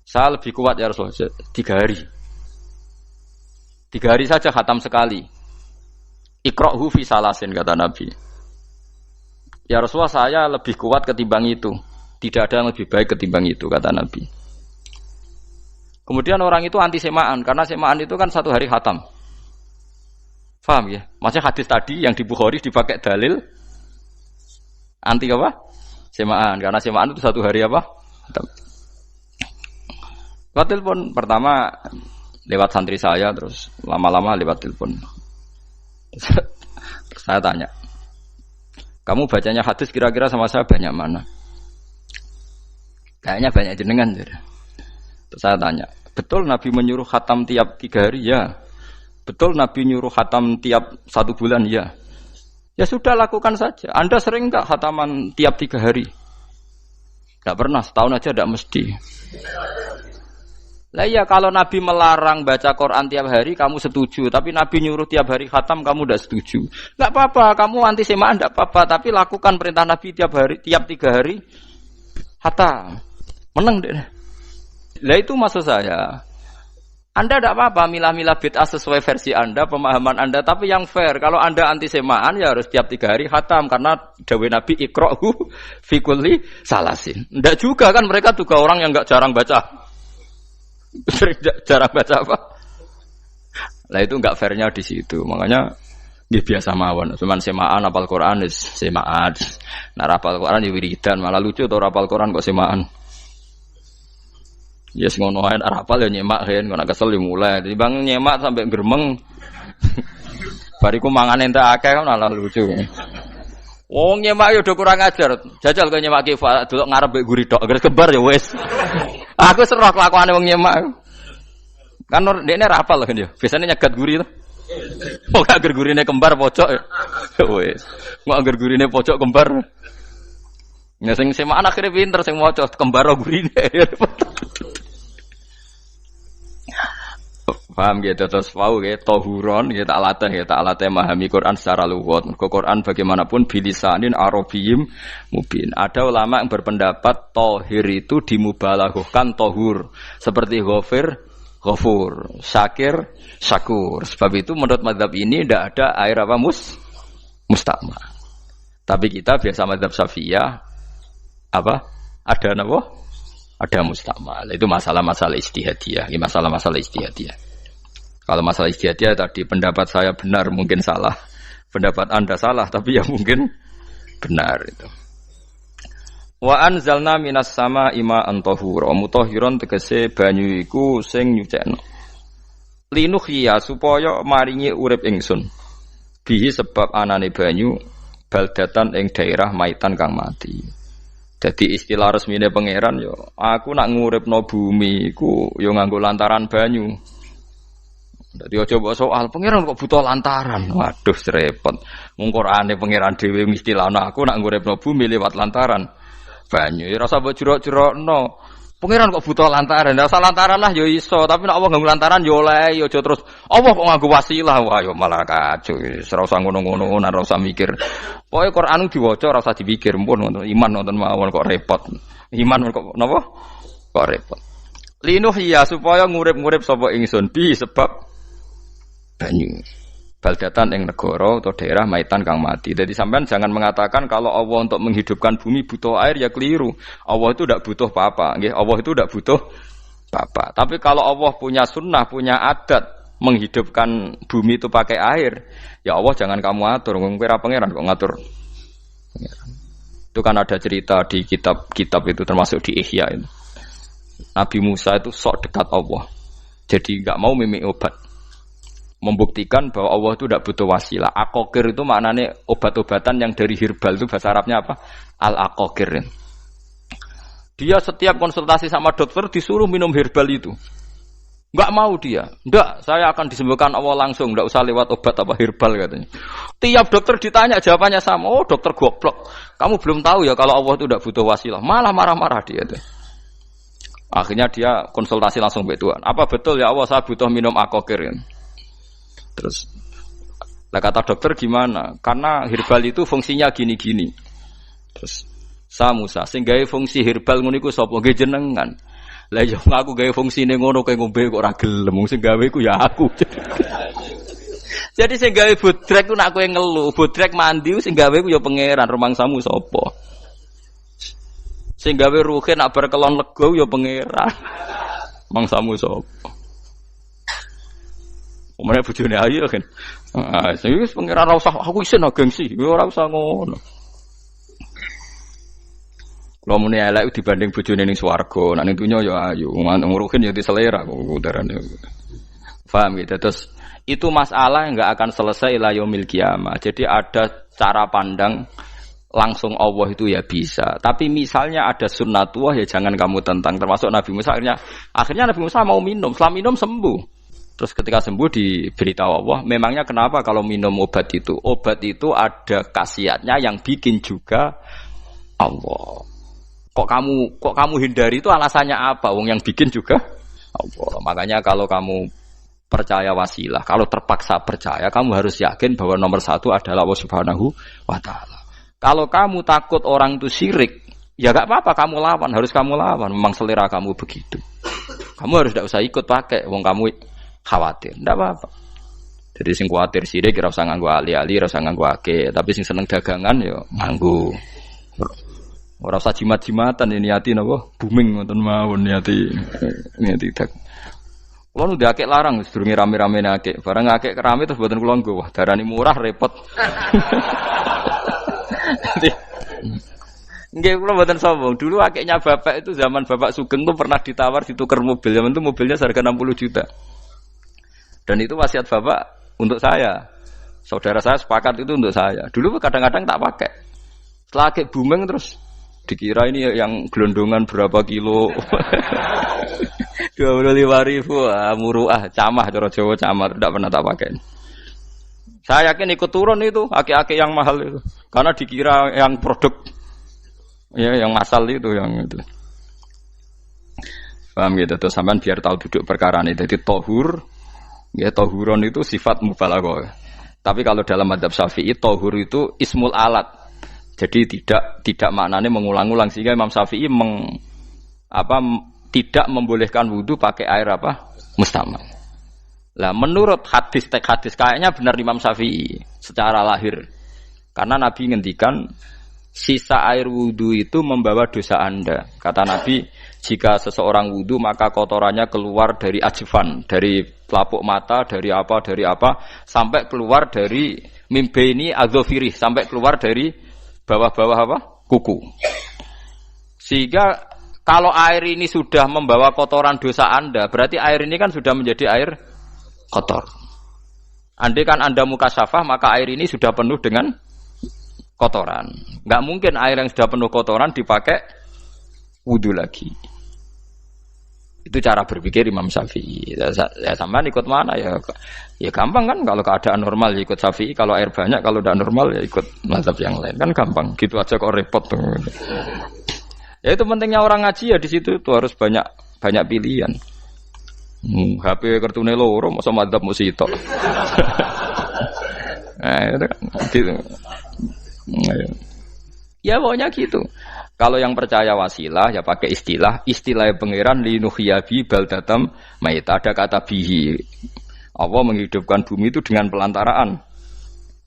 Speaker 1: Saya lebih kuat ya Rasulullah 3 hari. 3 hari saja khatam sekali. Iqra'hu fi salasin kata Nabi. Ya Rasulullah saya lebih kuat ketimbang itu. Tidak ada yang lebih baik ketimbang itu kata Nabi. Kemudian orang itu anti semaan karena semaan itu kan 1 hari khatam. Paham ya? Maksudnya hadis tadi yang di Bukhari dipakai dalil anti apa? Semaan karena semaan itu 1 hari apa? Khatam. Lewat telepon pertama lewat santri saya terus lama-lama lewat telepon. Terus saya tanya, kamu bacanya hadis kira-kira sama saya banyak mana? Kayaknya banyak jenengan. Terus saya tanya, betul Nabi menyuruh khatam tiap 3 hari? Ya. Betul Nabi nyuruh khatam tiap 1 bulan? Ya. Ya sudah lakukan saja. Anda sering enggak khataman tiap 3 hari? Enggak pernah, setahun aja enggak mesti. Lah iya kalau Nabi melarang baca Quran tiap hari kamu setuju, tapi Nabi nyuruh tiap hari khatam kamu tidak setuju. Enggak apa-apa, kamu anti semaan enggak apa-apa, tapi lakukan perintah Nabi tiap 3 hari khatam. Menang deh. Lah itu maksud saya. Anda tidak apa-apa milah-milah bid'ah sesuai versi Anda, pemahaman Anda, tapi yang fair. Kalau Anda anti semaan ya harus tiap 3 hari khatam karena dawuh Nabi iqra'hu fi kulli salasin. Enggak juga kan mereka juga orang yang enggak jarang baca. Jarang baca apa? Lah itu enggak fairnya di situ. Makanya dia biasa mawon. Cuman semaan hafal Quran wis semaan. Nah hafal Quran ya wiridan, malah lucu to hafal Quran kok semaan. Ya yes, ngono ae hafal ya nyemak kan, kok kesel mulai. Timbang nyemak sampai gremeng. Bariku mangan entek akeh kan malah lucu. Wong nyemak yo do kurang ajar. Jajal kok nyemak ki delok ngarep mbek guri tok, agar kebar ya wis. Aku serah kelakuane wong nyemak. Kan dekne ra hafal kan yo. Biasane nyegat guri to. Kok agar gurine kembar pojok ya. Wis. Kok agar gurine pojok kembar. Ya sing semaan akhire pinter sing maca kembar gurine. Paham gitu terus pau gitu tohuron gitu tak latih memahami Quran secara luwat. Quran bagaimanapun bilisanin arabiyim mubin. Ada ulama yang berpendapat tohir itu dimubalaghahkan tohur seperti ghafur, syakir, syakur. Sebab itu menurut mazhab ini tidak ada air apa musta'mal. Tapi kita biasa mazhab Syafi'iyah apa? Ada apa? Ada musta'mal. Itu masalah-masalah ijtihadiyah, masalah-masalah ijtihadiyah. Kalau masalah ijtihadiyah tadi pendapat saya benar mungkin salah, pendapat Anda salah tapi ya mungkin benar itu. Wa anzalna minas sama ma'an tahura, mutahhiron tegese banyu iku sing nyucekno. Linuhya supaya maringi urip ingsun. Bihi sebab anane banyu baldatan ing daerah maitan kang mati. Jadi istilah resmine pangeran yo aku nak nguripno bumi iku yo nganggo lantaran banyu. Dadi aja mbok soal pangeran kok butuh lantaran. Waduh repot. Mung Qur'ane pangeran dhewe istilahno aku nak nguripno bumi lewat lantaran banyu. Ya rasa mbok jurok-jurokno. Pangeran kok butuh lantaran. Lah lantaran lah ya iso, tapi nek Allah nganggo lantaran ya oleh ya aja terus Allah kok nganggo wasilah. Wah ya malah kacau. Ora usah ngono-ngono, ora usah mikir. Pokoke Qur'an diwaca ora usah dipikir, pun iman wonten mawon kok repot. Iman kok napa? Kok repot. Linuh ya supaya ngurip-ngurip sapa ingsun bi sebab banyu. Baldatan ing negara atau daerah maitan kang mati. Jadi sampean jangan mengatakan kalau Allah untuk menghidupkan bumi butuh air ya keliru. Allah itu tidak butuh apa-apa, nggih. Allah itu tidak butuh apa-apa. Tapi kalau Allah punya sunnah, punya adat menghidupkan bumi itu pakai air, ya Allah jangan kamu atur. Wong kowe ra pangeran kok ngatur. Itu kan ada cerita di kitab-kitab itu termasuk di Ihya itu. Nabi Musa itu sok dekat Allah. Jadi enggak mau mimik obat. Membuktikan bahwa Allah itu tidak butuh wasilah. Aqaqir itu maknanya obat-obatan yang dari herbal itu bahasa Arabnya apa? Al-aqaqir. Dia setiap konsultasi sama dokter disuruh minum herbal itu.
Speaker 2: Enggak mau dia. Enggak, saya akan disembuhkan Allah langsung, enggak usah lewat obat apa herbal katanya. Tiap dokter ditanya jawabannya sama. Oh, dokter goblok. Kamu belum tahu ya kalau Allah itu enggak butuh wasilah. Malah marah-marah dia tuh. Akhirnya dia konsultasi langsung ke Tuhan. Apa betul ya Allah saya butuh minum akokir? Terus lah kata dokter gimana? Karena herbal itu fungsinya gini-gini. Terus Musa sing gawe fungsi herbal ngono iku sapa? Nggih jenengan. Lah yo aku gawe fungsine ngono kowe ngombe kok ora gelem. Sing gawe iku ya aku. Jadi sing gawe bodrek ku nak kowe ngelu, bodrek mandi sing gawe ku ya pangeran, rumangsamu sapa? Sing gawe ruhe nak bar kelon lega ya pangeran. Mangsamu sapa? Omane bojone ayu kan. Ah, sing wis pangeran ora usah aku isin gengsi, ora usah ngono. Kalau muni elek dibanding bojone ning swarga, nek ning dunya ya ayu, nguruhin ya diselera kok udarane. Paham gitu. Terus itu masalah yang enggak akan selesai ila yaumil qiyamah. Jadi ada cara pandang langsung Allah itu ya bisa. Tapi misalnya ada sunnatullah ya jangan kamu tentang. Termasuk Nabi Musa akhirnya Nabi Musa mau minum, setelah minum sembuh. Terus ketika sembuh diberitahu Allah, memangnya kenapa kalau minum obat itu? Obat itu ada khasiatnya yang bikin juga Allah. Kok kamu hindari itu alasannya apa? Wong yang bikin juga Allah. Makanya kalau kamu percaya wasilah, kalau terpaksa percaya, kamu harus yakin bahwa nomor satu adalah Allah Subhanahu wa Ta'ala. Kalau kamu takut orang itu syirik, ya gak apa-apa, kamu lawan, harus kamu lawan. Memang selera kamu begitu. Kamu harus tidak usah ikut pakai, wong kamu khawatir, tidak apa-apa. Jadi sing khawatir syirik, ora usah nganggo ali-ali, ora usah nganggo ake. Tapi sing seneng dagangan, ya nganggo. Ora usah jimat-jimatan ini niati napa booming ngoten mawon niati dak. Kulo nu akeh larang sedurunge rame-rame akeh. Barang akeh kerame terus mboten kula nggo. Wah, darani murah repot. Nggih kula mboten sombong. Dulu akehnya bapak itu zaman Bapak Sugeng tuh pernah ditawar ditukar mobil. Zaman itu mobilnya harga 60 juta. Dan itu wasiat Bapak untuk saya. Saudara saya sepakat itu untuk saya. Dulu kadang-kadang tak pakai. Setelah akeh booming terus dikira ini yang gelondongan berapa kilo 25.000 muruah camah cara Jawa camah tidak pernah tak pakai. Saya yakin ikut turun itu aki-aki yang mahal itu karena dikira yang produk ya yang asal itu yang itu. Paham gitu tuh sampean biar tahu duduk perkara ini. Jadi tohur ya tohuron itu sifat mubalaghah. Tapi kalau dalam madzhab Syafi'i tohur itu ismul alat. Jadi tidak maknanya mengulang-ulang sehingga Imam Syafi'i tidak membolehkan wudu pakai air apa? Mustamal. Lah menurut hadis kayaknya benar Imam Syafi'i secara lahir. Karena Nabi ngendikan sisa air wudu itu membawa dosa Anda. Kata Nabi, jika seseorang wudu maka kotorannya keluar dari ajfan, dari pelapuk mata, dari apa sampai keluar dari mimbaini adzofiri, sampai keluar dari bawah-bawah apa? Kuku. Sehingga kalau air ini sudah membawa kotoran dosa Anda, berarti air ini kan sudah menjadi air kotor. Andai kan Anda mukasyafah, maka air ini sudah penuh dengan kotoran. Enggak mungkin air yang sudah penuh kotoran dipakai wudu lagi. Itu cara berpikir Imam Syafi'i. Ya sampean ikut mana ya? Ya gampang kan kalau keadaan normal ya ikut Syafi'i, kalau air banyak, kalau tidak normal ya ikut mazhab yang lain. Kan gampang. Gitu aja kok repot tuh. Ya itu pentingnya orang ngaji ya di situ tuh harus banyak pilihan. HP kartune loro masa mazhab mesti tok. Itu kan gitu. Ya pokoknya gitu. Kalau yang percaya wasilah ya pakai istilah pangeran linuhyabi baldatam maita, ada kata bihi. Allah menghidupkan bumi itu dengan pelantaraan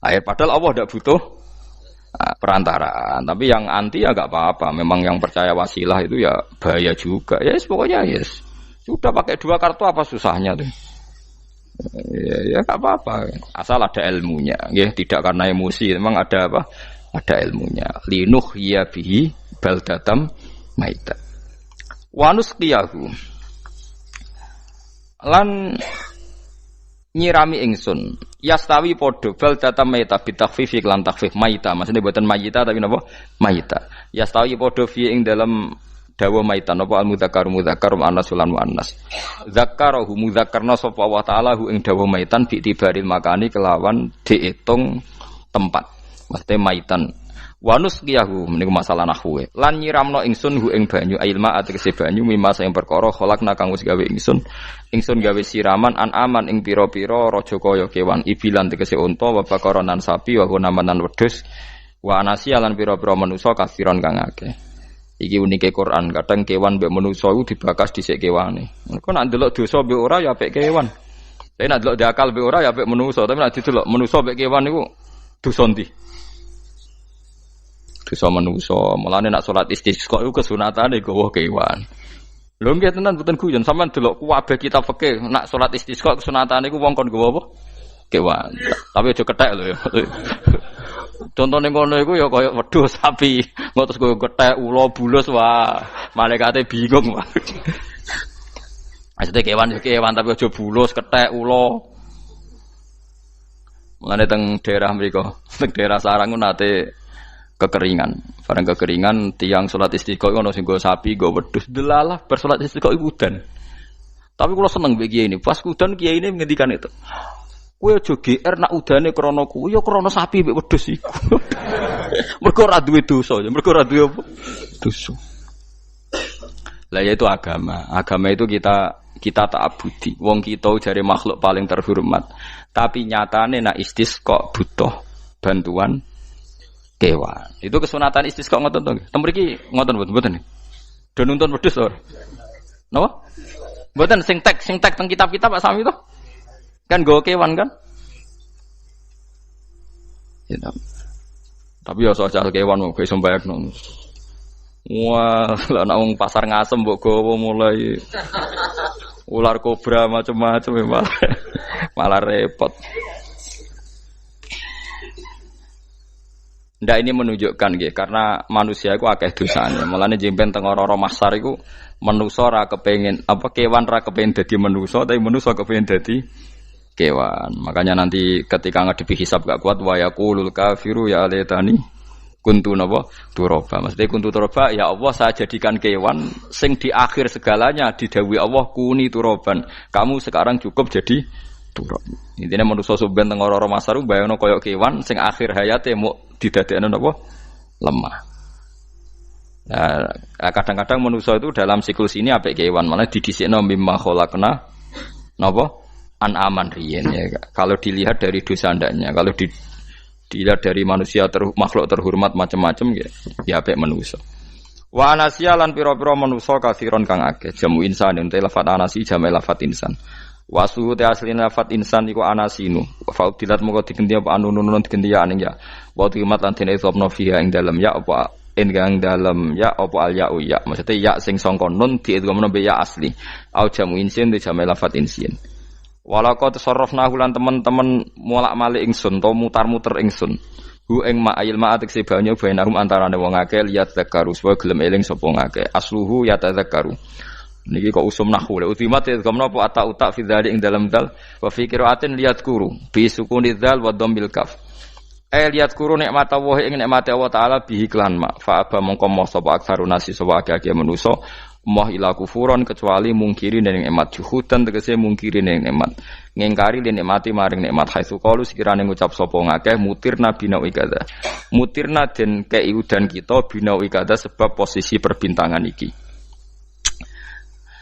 Speaker 2: air, padahal Allah tidak butuh perantaraan. Tapi yang anti ya enggak apa-apa. Memang yang percaya wasilah itu ya bahaya juga. Yes, pokoknya yes. Sudah pakai 2 kartu apa susahnya tuh? Ya enggak apa-apa. Asal ada ilmunya, ya tidak karena emosi. Memang ada apa? Ada ilmunya. Linuhyabi baldatam maita wanus qiyahu lan nyirami ingsun yastawi podo baldatam maita bitakhfif lan takhfif maita maksudnya buatan mayita tapi napa maita yastawi podo fi ing dalam dawa maitan apa al mudzakkar muannas lan muannas zakkarahu mudzakkarna sapa Allah taala hu ing dawa maitan bi tibaril makani kelawan diitung tempat mesti maitan wanus qiyahu niku masalah nahwu lan nyiramno ingsun hu ing banyu ilma ategese banyu mimma sing perkara khalaqna kang wis gawe ingsun gawe siraman an aman ing pira-pira raja kaya kewan ibilan tegese unta wa bakaronan sapi wa hunamanan wedhus wa anasiya lan pira-pira manusa kasiron kang akeh iki unike Quran kadang kewan mbek manusa iku dibakas dhisik kewane engko nek ndelok dosa mbek ora ya apik kewan tapi nek ndelok diakal mbek ora ya apik manusa tapi nek didelok manusa mbek kewan niku dosa ndi dosa manusa mulane nek salat istisqa iku kesunatane gawa kewan lho nggih tenan mboten guyon sampean delok kabeh kitab fikih nek salat istisqa kesunatane iku wong kon gawa apa kewan tapi aja kethek lho ya contohnya ngono iku ya kaya wedhus sapi ngotos go gethek ula bulus wah malaikate bingung wah maksudnya kewan tapi aja bulus kethek ula mulane teng daerah mriku teng daerah sarang nate kekeringan bareng kekeringan tiang salat istiqo ono sing go sapi go wedhus delalah bar salat istiqo iku udan tapi kula seneng mbek kiai ini pas udan kiai ini ngendikan itu kowe aja GR nak udane krana kuwi ya krana sapi mbek wedhus iku. Mergo ora duwe dosa, ya mergo ora duwe apa? Dosa. Lah ya itu agama. Agama itu kita ta'abudi. Wong kita jare makhluk paling terhormat. Tapi nyatane nak istisqa butuh bantuan kewan. Itu kesunatan istisqa ngoten to. Tem mriki ngoten mboten. Do nuntun wedhus ora? Napa? Mboten sing tek teng kitab-kitab Pak Sami to. Kan go kewan kan? Ya, tapi ya soal kewan mau iso mbayakno. Wah, lah nek wong pasar ngasem mbok gawa mulai ular kobra macam-macam malah repot. Ndak ini menunjukkan nggih karena manusia iku akeh dosane. Mulane jemben teng ora-ora mahsyar iku manusa ora kepengin apa kewan ora kepengin dadi manusa tapi manusa kepengin dadi kewan. Makanya nanti ketika ngadepi hisab gak kuat wa yaqulul kafiru ya laitani kuntu napa turaba. Maksudnya kuntu turaba ya Allah saya jadikan kewan sing di akhir segalanya didhawuhi Allah kuni turaban. Kamu sekarang cukup jadi turab. Intine manusa sampeyan teng ora-ora masaru bayangno kaya kewan sing akhir hayate mau didadekno napa lemah. Nah, kadang-kadang manusa itu dalam siklus ini apik kewan malah didhisikno mimma khalaqna napa an-aman riyen ya. Kalau dilihat dari dosa ndaknya, kalau dilihat dari manusia makhluk terhormat macam-macam ya apik manusa. Wa anasiya lan pira-pira manusa kasiron kang akeh. Jamu insan ente lafat anasi jamu lafat insan. Wa suhu te asline lafat insan iku anasinu. Fa udilat moko digenti apa anunun digenti ya aning ya. Wa timat lan dene sopno fiha ing dalem ya apa enggang dalem ya apa al ya ya. Maksudnya ya sing sangka nun diidghamno be ya asli. Au jamu insin te jamu lafat insin. Walaqad tasarrafna lan teman-teman molak-malik ingsun to mutar-muter ingsun hu ing ma'il ma'atik sebanyo bainahum antarane wong akeh liat zakaru supaya gelem eling sapa ngakeh asluhu ya tadzakaru niki kok usum nahwu le utimat gamna apa ata fi dzalik ing dalam dal wa fi qiraatin liat kuru bi sukuni dzal wa dhammil kaf liat kuru nikmat Allah ing nikmate Allah taala bihi klan ma fa aba mongko moh sapa aksarun nasi sapa akeh manusa moh ila kufuron kecuali mungkiri ning nikmat juhudan tegese mungkiri ning nikmat ngingkari ning nikmati maring nikmat haitsu qalu sekirane ngucap sapa ngakeh mutirna bina ikada mutirna den kei udan kita bina ikada sebab posisi perbintangan iki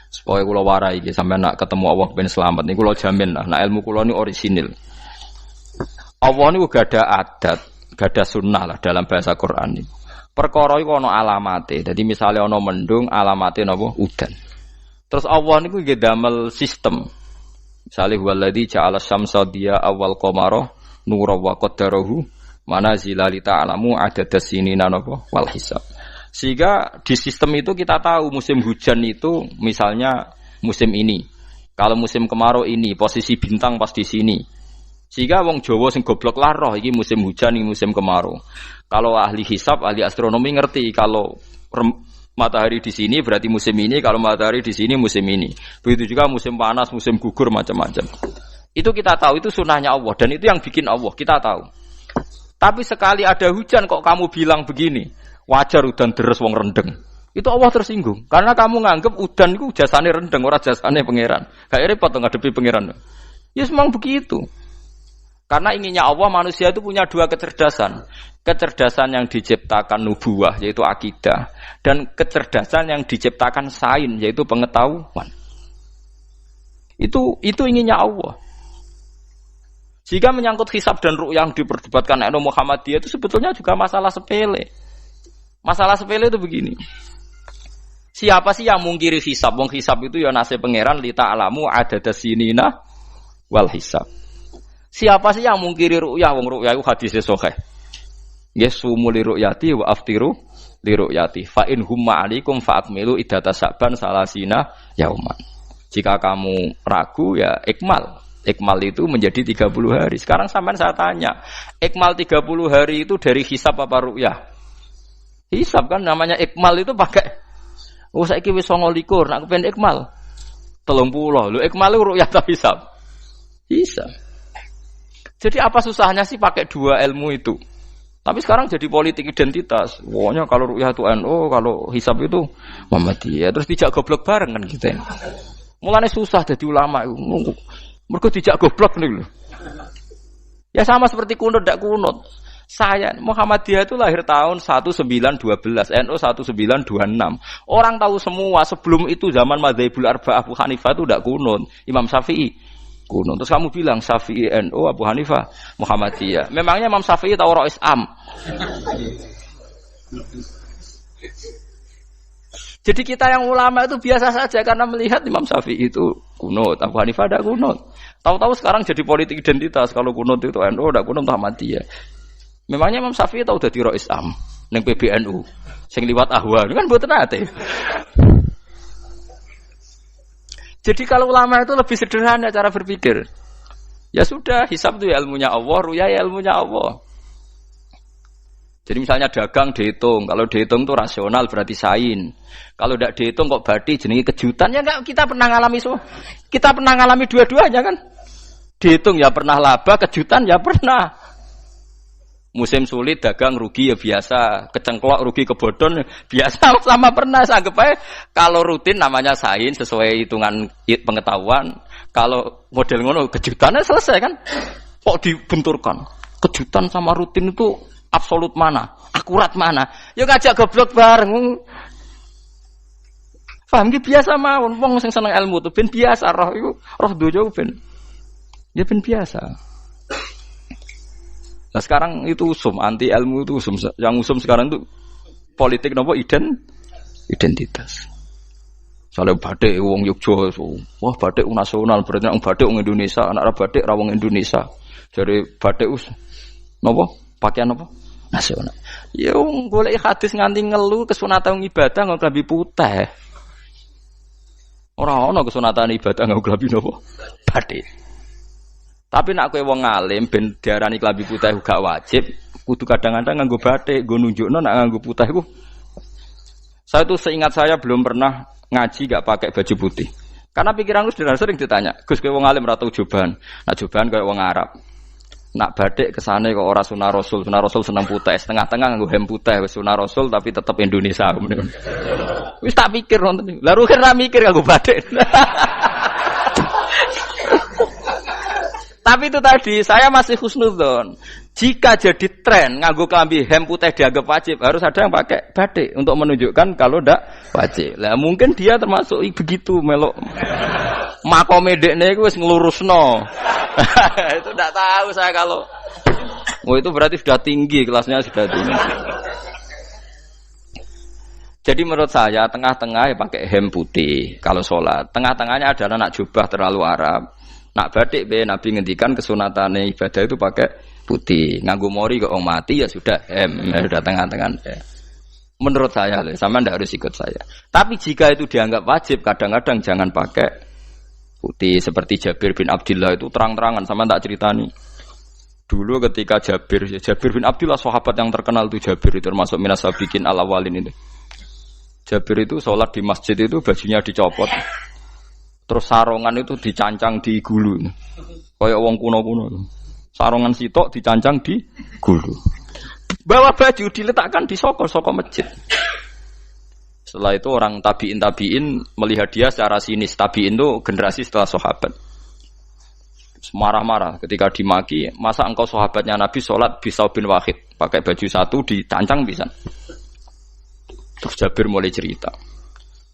Speaker 2: supaya kula warai iki sampeyan nak ketemu Allah ben selamat niku kula jamin lah nak ilmu kula ni orisinil Allah niku gada adat gada sunnah lah dalam bahasa Quran niku perkara iku ana alamate. Dadi misale ana mendung alamate napa udan. Terus Allah niku nggih damel sistem. Misale huwallazi ja'ala syamsa diya awal qamara nura wa qaddarahu manazila li ta'lamu adadas sinina napa wal hisab. Sehingga di sistem itu kita tahu musim hujan itu misalnya musim ini. Kalau musim kemarau ini posisi bintang pas di sini. Sehingga wong Jawa sing goblok lah roh iki musim hujan iki musim kemarau. Kalau ahli hisab, ahli astronomi ngerti kalau matahari di sini berarti musim ini, kalau matahari di sini musim ini. Begitu juga musim panas, musim gugur macam-macam. Itu kita tahu, itu sunahnya Allah dan itu yang bikin Allah, kita tahu. Tapi sekali ada hujan kok kamu bilang begini, wajar udan deres wong rendeng. Itu Allah tersinggung karena kamu nganggep udan itu jasane rendeng ora jasane pangeran. Gak repot ngadepi pangeran. Ya memang begitu. Karena inginnya Allah manusia itu punya dua kecerdasan. Kecerdasan yang diciptakan nubuwah yaitu akidah dan kecerdasan yang diciptakan sains yaitu pengetahuan. Itu inginnya Allah. Jika menyangkut hisab dan ru'yah yang diperdebatkan oleh Muhammadiyah itu sebetulnya juga masalah sepele. Masalah sepele itu begini. Siapa sih yang mungkiri hisab? Wong hisab itu ya nasib pangeran li ta'lamu adadas sinina wal hisab. Siapa sih yang mungkiri ru'yah? Wong ru'yah itu hadisnya sahih. Yasumu li ru'yati wa aftiru li ru'yati. Fa in humma 'alaikum fa akmilu iddata sa'ban salasina yauman. Jika kamu ragu ya ikmal. Ikmal itu menjadi 30 hari. Sekarang sampean saya tanya, ikmal 30 hari itu dari hisab apa ru'yah? Hisab kan namanya ikmal itu pakai saiki wis 29, nek kepen ikmal 30. Lho ikmal itu ru'yah ta hisab? Hisab. Jadi apa susahnya sih pakai dua ilmu itu? Tapi sekarang jadi politik identitas. Pokoknya kalau ru'yah itu NU, kalau hisab itu Muhammadiyah. Terus dijak goblok bareng kan kita. Mulane susah jadi ulama itu. Mergo dijak goblok niku lho. Ya sama seperti kunut ndak kunut. Saya Muhammadiyah itu lahir tahun 1912, NU 1926. Orang tahu semua sebelum itu zaman Madzhabul Arba'ah Abu Hanifah itu ndak kunut. Imam Syafi'i kunut. Terus kamu bilang Syafi'i NU, Abu Hanifah Muhammadiyah. Memangnya Imam Syafi'i tahu Rois Am? Jadi kita yang ulama itu biasa saja karena melihat Imam Syafi'i itu kunut, Abu Hanifah ada kunut. Tahu-tahu sekarang jadi politik identitas kalau kunut itu NU, ada kunut Muhammadiyah. Memangnya Imam Syafi'i tahu dadi Rois Am ning PBNU sing liwat ahwa kan mboten ate. Jadi kalau ulama itu lebih sederhana cara berpikir. Ya sudah, hisab itu ya ilmunya Allah, ruya ya ilmunya Allah. Jadi misalnya dagang dihitung, kalau dihitung itu rasional berarti sain. Kalau tidak dihitung kok berarti jenenge kejutan ya enggak, kita pernah ngalami semua. Kita pernah ngalami dua-duanya kan? Dihitung ya pernah laba, kejutan ya pernah. Musim sulit dagang rugi ya biasa, kecengklok rugi kebodhon biasa sama pernah. Anggap aja kalau rutin namanya sain sesuai hitungan pengetahuan. Kalau model ngono kejutannya selesai kan? Kok dibenturkan? Kejutan sama rutin itu absolut mana? Akurat mana? Ya ngajak goblok bareng. Paham ki biasa mawon wong sing seneng ilmu tuh ben biasa roh iku roh donya ben. Ya ben biasa. Nah sekarang itu usum anti ilmu itu usum. Yang usum sekarang itu politik nopo identitas. Soalnya batik wong Yogyo, wah batik nasional berarti wong batik wong Indonesia, anak batik ra wong Indonesia. Jadi batik nopo pakaian apa? Nasional. Ya wong golek hadis nganti ngelu kesunatan ibadah nggo klambi putih. Ora ana kesunatan ibadah nggo klambi napa? Batik. Tapi nek kowe wong alim ben diarani klambi putih gak wajib, kudu kadang-kadang nganggo batik, nggo nunjukno nek nganggo putih iku. Saya tuh seingat saya belum pernah ngaji gak pakai baju putih. Karena pikiranku sering ditanya, "Gus kowe wong alim ora tau joban." Nak joban kaya wong Arab. Nak batik kesane kok ora sunah Rasul seneng putih, setengah-tengah nganggo hem putih wis sunah Rasul tapi tetep Indonesia. Wis tak pikir nonton. Lah rugen ra mikir nganggo batik. Tapi itu tadi saya masih husnudzon. Jika jadi tren nganggo klambi hem putih dianggap wajib, harus ada yang pakai batik untuk menunjukkan kalau ndak wajib. Lah mungkin dia termasuk begitu melok. Makome dekne iku wis nglurusno. Itu ndak tahu saya kalau. Oh itu berarti sudah tinggi, kelasnya sudah tinggi. Jadi menurut saya tengah-tengah ya pakai hem putih kalau sholat. Tengah-tengahnya adalah nak jubah terlalu Arab. Nak batik be Nabi ngendikan kesunatane ibadah itu pakai putih. Nganggo mori kok wong mati ya sudah hem, ya sudah tengah-tengah. Menurut saya, sama ndak harus ikut saya. Tapi jika itu dianggap wajib, kadang-kadang jangan pakai putih. Seperti Jabir bin Abdullah itu terang-terangan sama tak ceritani. Dulu ketika Jabir bin Abdullah sahabat yang terkenal itu Jabir itu termasuk minas sabiqin al-awwalin itu. Jabir itu sholat di masjid itu bajunya dicopot. Terus sarongan itu dicancang di gulu. Kayak wong kuno-kuno. Sarongan sitok dicancang di gulu. Bawa baju diletakkan di soko masjid. Setelah itu orang tabiin melihat dia secara sinis. Tabiin itu generasi setelah sahabat. Marah-marah ketika dimaki, masa engkau sahabatnya Nabi sholat bisa bin wahid, pakai baju satu ditancang bisa. Terus Jabir mulai cerita,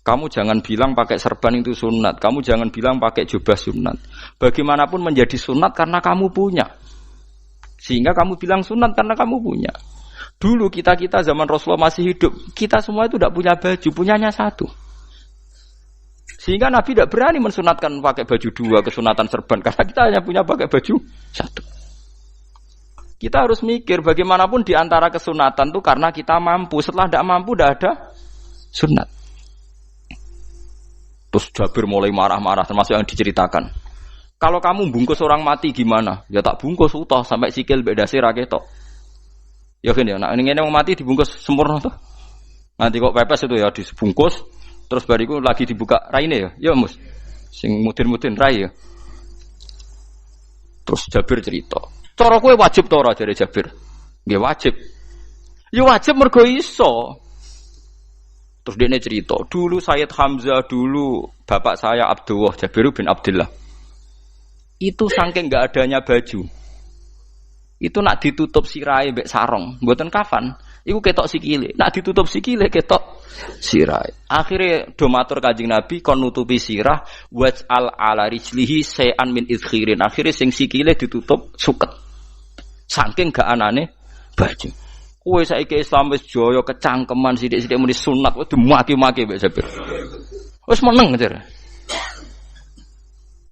Speaker 2: kamu jangan bilang pakai serban itu sunat, kamu jangan bilang pakai jubah sunat. Bagaimanapun menjadi sunat karena kamu punya, sehingga kamu bilang sunat karena kamu punya. Dulu kita zaman Rasulullah masih hidup, kita semua itu tidak punya baju, punyanya satu. Sehingga Nabi tidak berani mensunatkan pakai baju dua, kesunatan serban, karena kita hanya punya pakai baju satu. Kita harus mikir bagaimanapun di antara kesunatan itu karena kita mampu. Setelah tidak mampu, tidak ada sunat. Terus Jabir mulai marah-marah, termasuk yang diceritakan. Kalau kamu bungkus orang mati gimana? Ya tak bungkus utuh sampai sikil beda sirah ketok. Ya kan ya, nah ini mau mati dibungkus sempurna tuh. Nanti kok pepes itu ya dibungkus. Terus bariku lagi dibuka raine ya mus, sing mudin-mudin rai ya. Terus Jabir cerita, cara kowe wajib to ora jare Jabir? Nggih wajib. Ya wajib mergo iso. Terus dia cerita, dulu Sayyid Hamzah, dulu bapak saya Abdullah Jabir bin Abdullah. Itu saking enggak adanya baju. Itu nak ditutup sirahe mbek sarong, mboten kafan. Iku ketok sikile. Nak ditutup sikile ketok sirah. Akhirnya do matur Kanjeng Nabi kon nutupi sirah waj'al ala rijlihi shay'an min idkhirin. Akhirnya sing sikile ditutup suket. Saking gak anane baju. Kowe saiki Islam wis jaya kecangkeman sithik-sithik muni sunat wis dimaki-maki mbek Jabir. Wis meneng jar.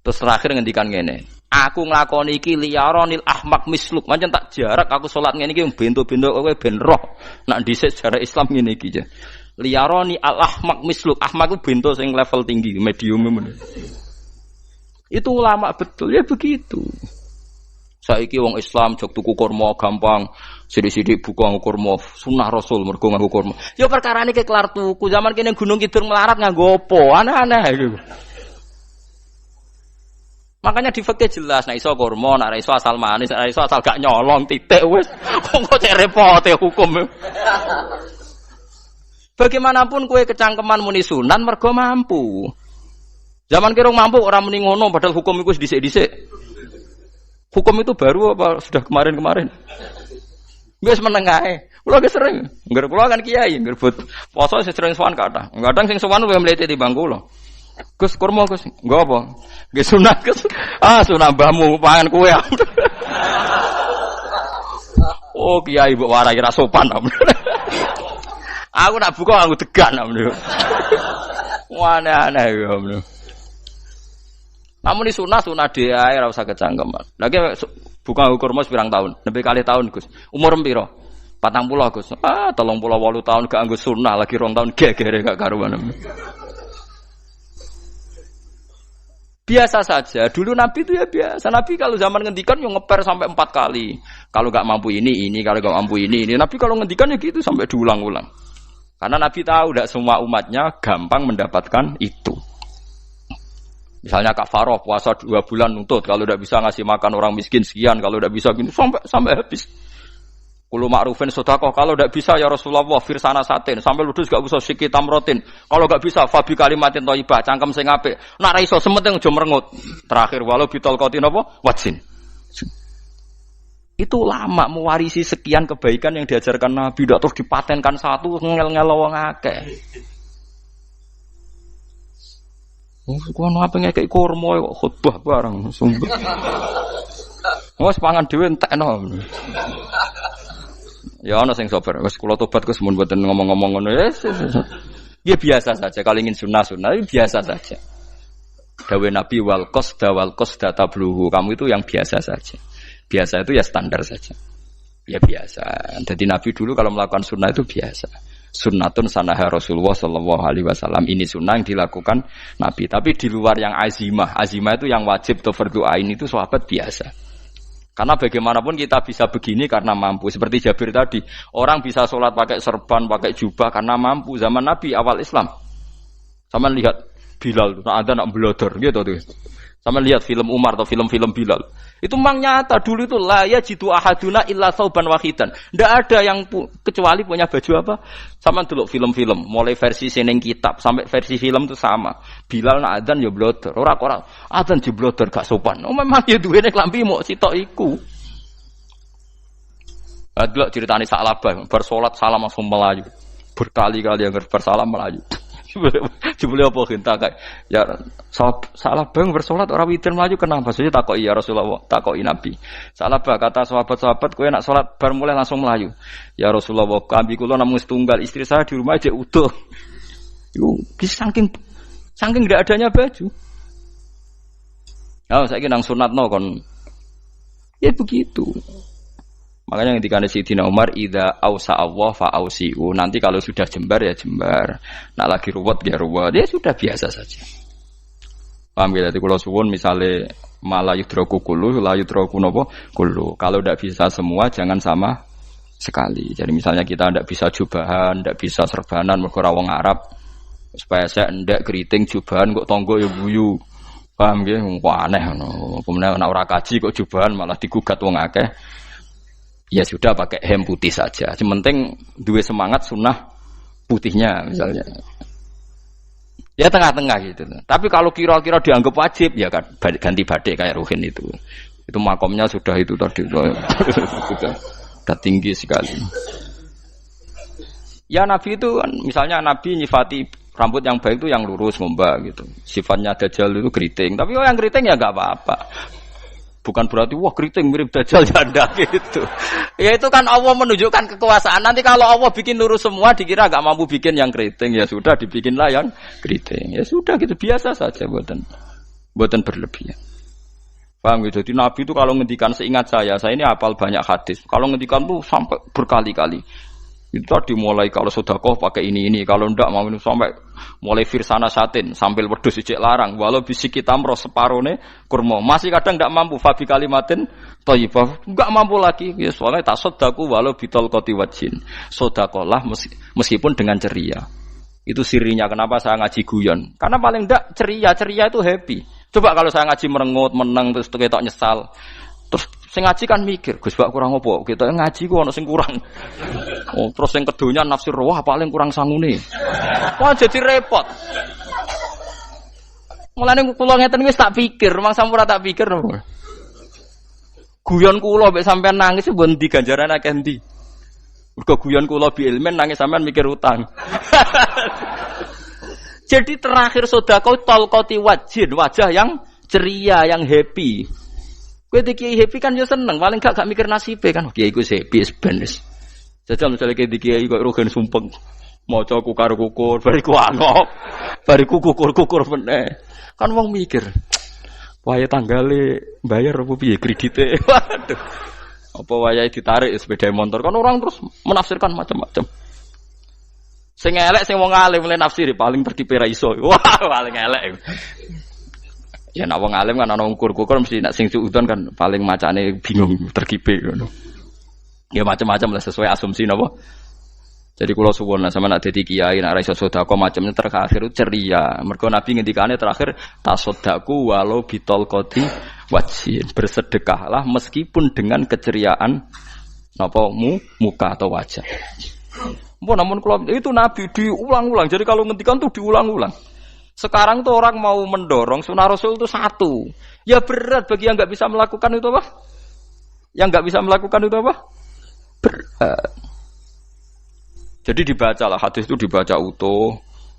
Speaker 2: Terus terakhir ngendikan ngene. Aku nglakoni iki liyaronil ahmak misluk. Pancen tak jarak aku salat ngene iki bento-bento kowe ben roh. Nak dhisik sejarah Islam ngene iki ya. Liyaroni al ahmak misluk. Ahmak ku bento sing level tinggi, medium ngono. Itu ulama betul ya begitu. Saiki wong Islam jog tuku kurma gampang, sithik-sithik buka kurma sunah Rasul mergo nganggo kurma. Ya perkarane ke kelar tuku. Zaman kene Gunung Kidul melarat nganggo apa? Aneh-aneh iku. Makanya di fikih jelas, nek iso kurma, nek iso asal manis, nek iso asal gak nyolong titik wis. Kok cek repote hukum. Bagaimanapun kowe kecangkeman muni sunan mergo mampu. Zaman kira mampu orang muni ngono padahal hukum iku wis dhisik-dhisik. Hukum itu baru apa sudah kemarin-kemarin? Wis meneng ae. Kula ge sering, ngger kula kan kiai, ngger poso sering sowan kathah. Kadang sing sowan luwih mlete timbang kula. Gus kurma Gus, nggo apa? Nggih sunat Gus. Ah sunah mbahmu pangan kowe. Oh kiai mbok warai ra sopan. Aku nak buka aku tegan amne. Aneh-aneh ya amne. Namun di sunah dhewe ae ora usah kecangkeman. Lagi buka kurma pirang tahun? Lebih kali tahun Gus. Umur piro? 40 Gus. Ah 38 tahun gak anggo sunah lagi 2 tahun gegere gak karuan. Biasa saja. Dulu Nabi itu ya biasa. Nabi kalau zaman ngendikan yang ngeper sampai 4 kali. Kalau nggak mampu ini, kalau nggak mampu ini. Nabi kalau ngendikan ya gitu sampai diulang-ulang. Karena Nabi tahu tidak semua umatnya gampang mendapatkan itu. Misalnya kafaroh puasa 2 bulan nuntut. Kalau tidak bisa ngasih makan orang miskin sekian. Kalau tidak bisa gini sampai habis. Kulo ma'rufin sedekah, kalau tidak bisa ya Rasulullah firsana satin, sampai ludus gak usah sikit tamrotin. Kalau gak bisa fabi kalimatin thayyibah, cangkem sing apik. Nek ra iso sementing aja merengut. Terakhir walau bitol kotin apa? Wajin. Itu lama mewarisi sekian kebaikan yang diajarkan Nabi, tidak terus dipatenkan satu ngel-ngel wong akeh. Kono apa ngekek kurma kok khutbah bareng sumpah. Wes pangan dhewe entekno. Ya ana sing sabar. Wes kula tobat Gus mun mboten ngomong-ngomong ngono. Ya biasa saja kalau ingin sunnah-sunnah biasa saja. Dawe Nabi wal qasda tabluhu. Kamu itu yang biasa saja. Biasa itu ya standar saja. Ya biasa. Jadi Nabi dulu kalau melakukan sunnah itu biasa. Sunnatun sanaha Rasulullah sallallahu alaihi wasallam. Ini sunnah yang dilakukan Nabi. Tapi di luar yang azimah. Azimah itu yang wajib atau fardhu ain itu sahabat biasa. Karena bagaimanapun kita bisa begini karena mampu. Seperti Jabir tadi, orang bisa sholat pakai serban, pakai jubah karena mampu. Zaman Nabi awal Islam, sama lihat Bilal, ada nak belodor gitu tuh. Sama lihat film Umar atau film-film Bilal. Itu memang nyata dulu itu la yajidu ahaduna illa sauban wahidan. Ndak ada yang kecuali punya baju apa? Sama dulu film-film, mulai versi seneng kitab sampai versi film itu sama. Bilal nak adzan ya bloder, ora adzan di bloder gak sopan. Oh memang ya duwene klambi mok sitok iku. Adlok ceritane Sa'labah bar salat salam langsung melayu. Berkali-kali yang bersalam melayu. Jebule apa genta kae. Ya Sa'labah bersolat ora witir melayu kenapa? Saya takoki ya Rasulullah, takoki Nabi. Sa'labah kata sahabat-sahabat kowe nak salat bar mulai langsung melayu. Ya Rasulullah, kambing kula namung setunggal, istri saya di rumah aja utuh. Iku saking ndak adanya baju. Oh, saiki nang sunatno kon. Ya begitu. Makanya ketika Sayyidina Umar idza ausa Allah fa ausiu. Nanti kalau sudah jembar ya jembar. Nak lagi ruwet ya ruwet. Ya sudah biasa saja. Paham ya? Jadi kalau suwun misalnya malah yudroku kulu, la yudroku nopo kulu. Kalau tidak bisa semua jangan sama sekali. Jadi misalnya kita tidak bisa jubahan, tidak bisa serbanan mergo ora wong Arab. Supaya saya ndak keriting jubahan kok tonggo ya guyu. Paham ya? Wah aneh ngono. Kemudian nek ora kaji kok jubahan malah digugat wong akeh. Ya sudah pakai hem putih saja. Yang penting dua semangat sunnah putihnya misalnya. Ya tengah-tengah gitu. Tapi kalau kira-kira dianggap wajib ya kan ganti badai kayak Ruhin itu. Itu makomnya sudah itu tadi sudah tinggi sekali. Ya Nabi itu kan misalnya Nabi nyifati rambut yang baik itu yang lurus ngombak gitu. Sifatnya Dajjal itu keriting. Tapi yang keriting ya enggak apa-apa. Bukan berarti wah keriting mirip Dajjal janda gitu. Ya itu kan Allah menunjukkan kekuasaan. Nanti kalau Allah bikin lurus semua dikira enggak mampu bikin yang keriting ya sudah dibikinlah yang keriting. Ya sudah gitu biasa saja buatan berlebihan. Paham gitu. Jadi Nabi itu kalau ngendikan seingat saya ini hafal banyak hadis. Kalau ngendikan tuh sampai berkali-kali. Itu tadi mulai kalau sedekah pakai ini kalau ndak mau sampai mulai firsana satin sambil wedhus ijek larang walau bisik kita mro separone kurma masih kadang ndak mampu fabi kalimatin thayyibah enggak mampu lagi ya soalnya tak sedekah walau bitol qoti wajin sedekahlah meskipun dengan ceria itu sirinya kenapa saya ngaji guyon karena paling ndak ceria itu happy coba kalau saya ngaji merengut meneng terus ketok nyesal terus sing ngaji kan mikir, Gus bak kurang apa? Kita ngaji ku ono sing kurang. Oh, terus sing kedonya nafsir wah paling kurang sangune. Wah jadi repot. Mulane kula ngeten wis tak pikir, memang sampun tak pikir. Guyon kula mek sampean nangis mbon ndi ganjaran akeh ndi. Mergo guyon kula bi ilmen nangis sampean mikir utang. Jadi terakhir sedekah talqati wajhin, wajah yang ceria, yang happy. Kowe iki happy kan yo seneng, paling gak mikir nasibe kan. Kiai iku happy sebenes. Jajal misale kiai kok rugen sumpeng. Maca kukar-kukur, bariku anop. Bariku kukur-kukur meneh. Kan wong mikir. Wae tanggale bayar apa piye kredite. Waduh. Apa wayahe ditarik sepeda motor kan orang terus menafsirkan macam-macam. Sing elek sing wong alim le nafsiri paling terkipe ra iso. Wah, paling elek. Ya nek wong alim kan ana ukur-ukur mesti nek sing suudon kan paling macane bingung terkipe ngono. Ya macam-macam lah sesuai asumsi napa. Jadi kula suwun sama nek dadi kiai nek ra iso sedekah macamnya terakhir ceria. Mergo Nabi ngendikane terakhir tasaddaku walau bitol qoti wajhin. Bersedekahlah meskipun dengan keceriaan napa muka atau wajah. Namun kalau itu Nabi diulang-ulang. Jadi kalau ngendikan tuh diulang-ulang. Sekarang tuh orang mau mendorong sunnah Rasul itu satu. Ya berat bagi yang nggak bisa melakukan itu apa? Yang nggak bisa melakukan itu apa? Berat. Jadi dibacalah hadis itu dibaca utuh.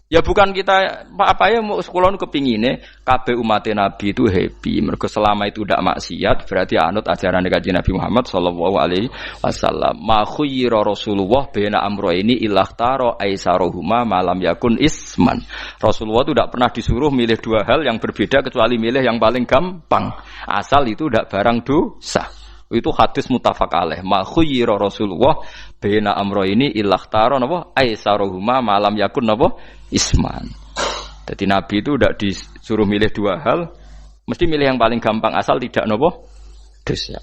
Speaker 2: Ya bukan kita apa ya mau sekolah kepingine kabeh umat Nabi itu happy. Mergo selama itu tidak maksiat berarti anut ajaran Kanjeng Nabi Muhammad sallallahu alaihi wasallam. Ma khuyira Rasulullah baina amrayni ilakhtara aisaruhuma malam yakun isman. Rasulullah itu tidak pernah disuruh milih dua hal yang berbeda kecuali milih yang paling gampang. Asal itu tidak barang dosa. Itu hadis muttafaq alaih. Ma khuyira Rasulullah baina amrayni ilakhtara napa aisaruhuma malam yakun napa isman. Jadi Nabi itu tidak disuruh milih dua hal, mesti milih yang paling gampang asal tidak nopo dosa.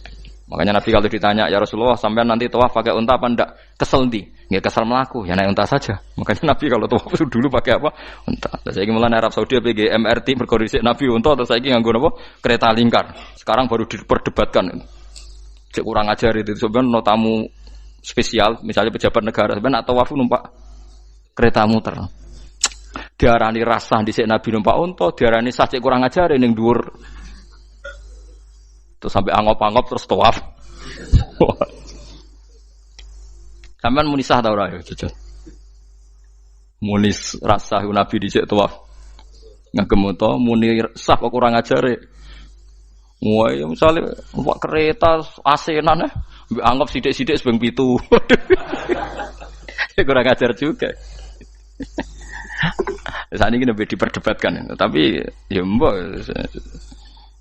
Speaker 2: Makanya Nabi kalau ditanya ya Rasulullah sampean nanti tawaf pakai unta apa ndak? Kesel ndi? Nggak kesal melaku, ya naik unta saja. Makanya Nabi kalau tawaf itu dulu pakai apa? Unta. Terus saya mulai Arab Saudi PG MRT berkoordinasi Nabi unta, terus saya nganggo apa? Kereta lingkar. Sekarang baru diperdebatkan. Cek kurang ajar itu sebenarnya no tamu spesial, misalnya pejabat negara sebenarnya atau tawaf numpak kereta muter. Diarani rasah dhisik Nabi numpak unta, diarani sah cek kurang ajar ning dhuwur. Terus sampai angop-angop terus tawaf. Sampeyan muni sah ta ora ya, jujur. Muni rasah Nabi dhisik tawaf. Ngagem to muni sah kok kurang ajare. Wah, ya misale numpak kereta asenan anggap sithik-sithik sebeng 7. Kurang ajar juga. Saat ini lebih diperdebatkan, tapi ya mbok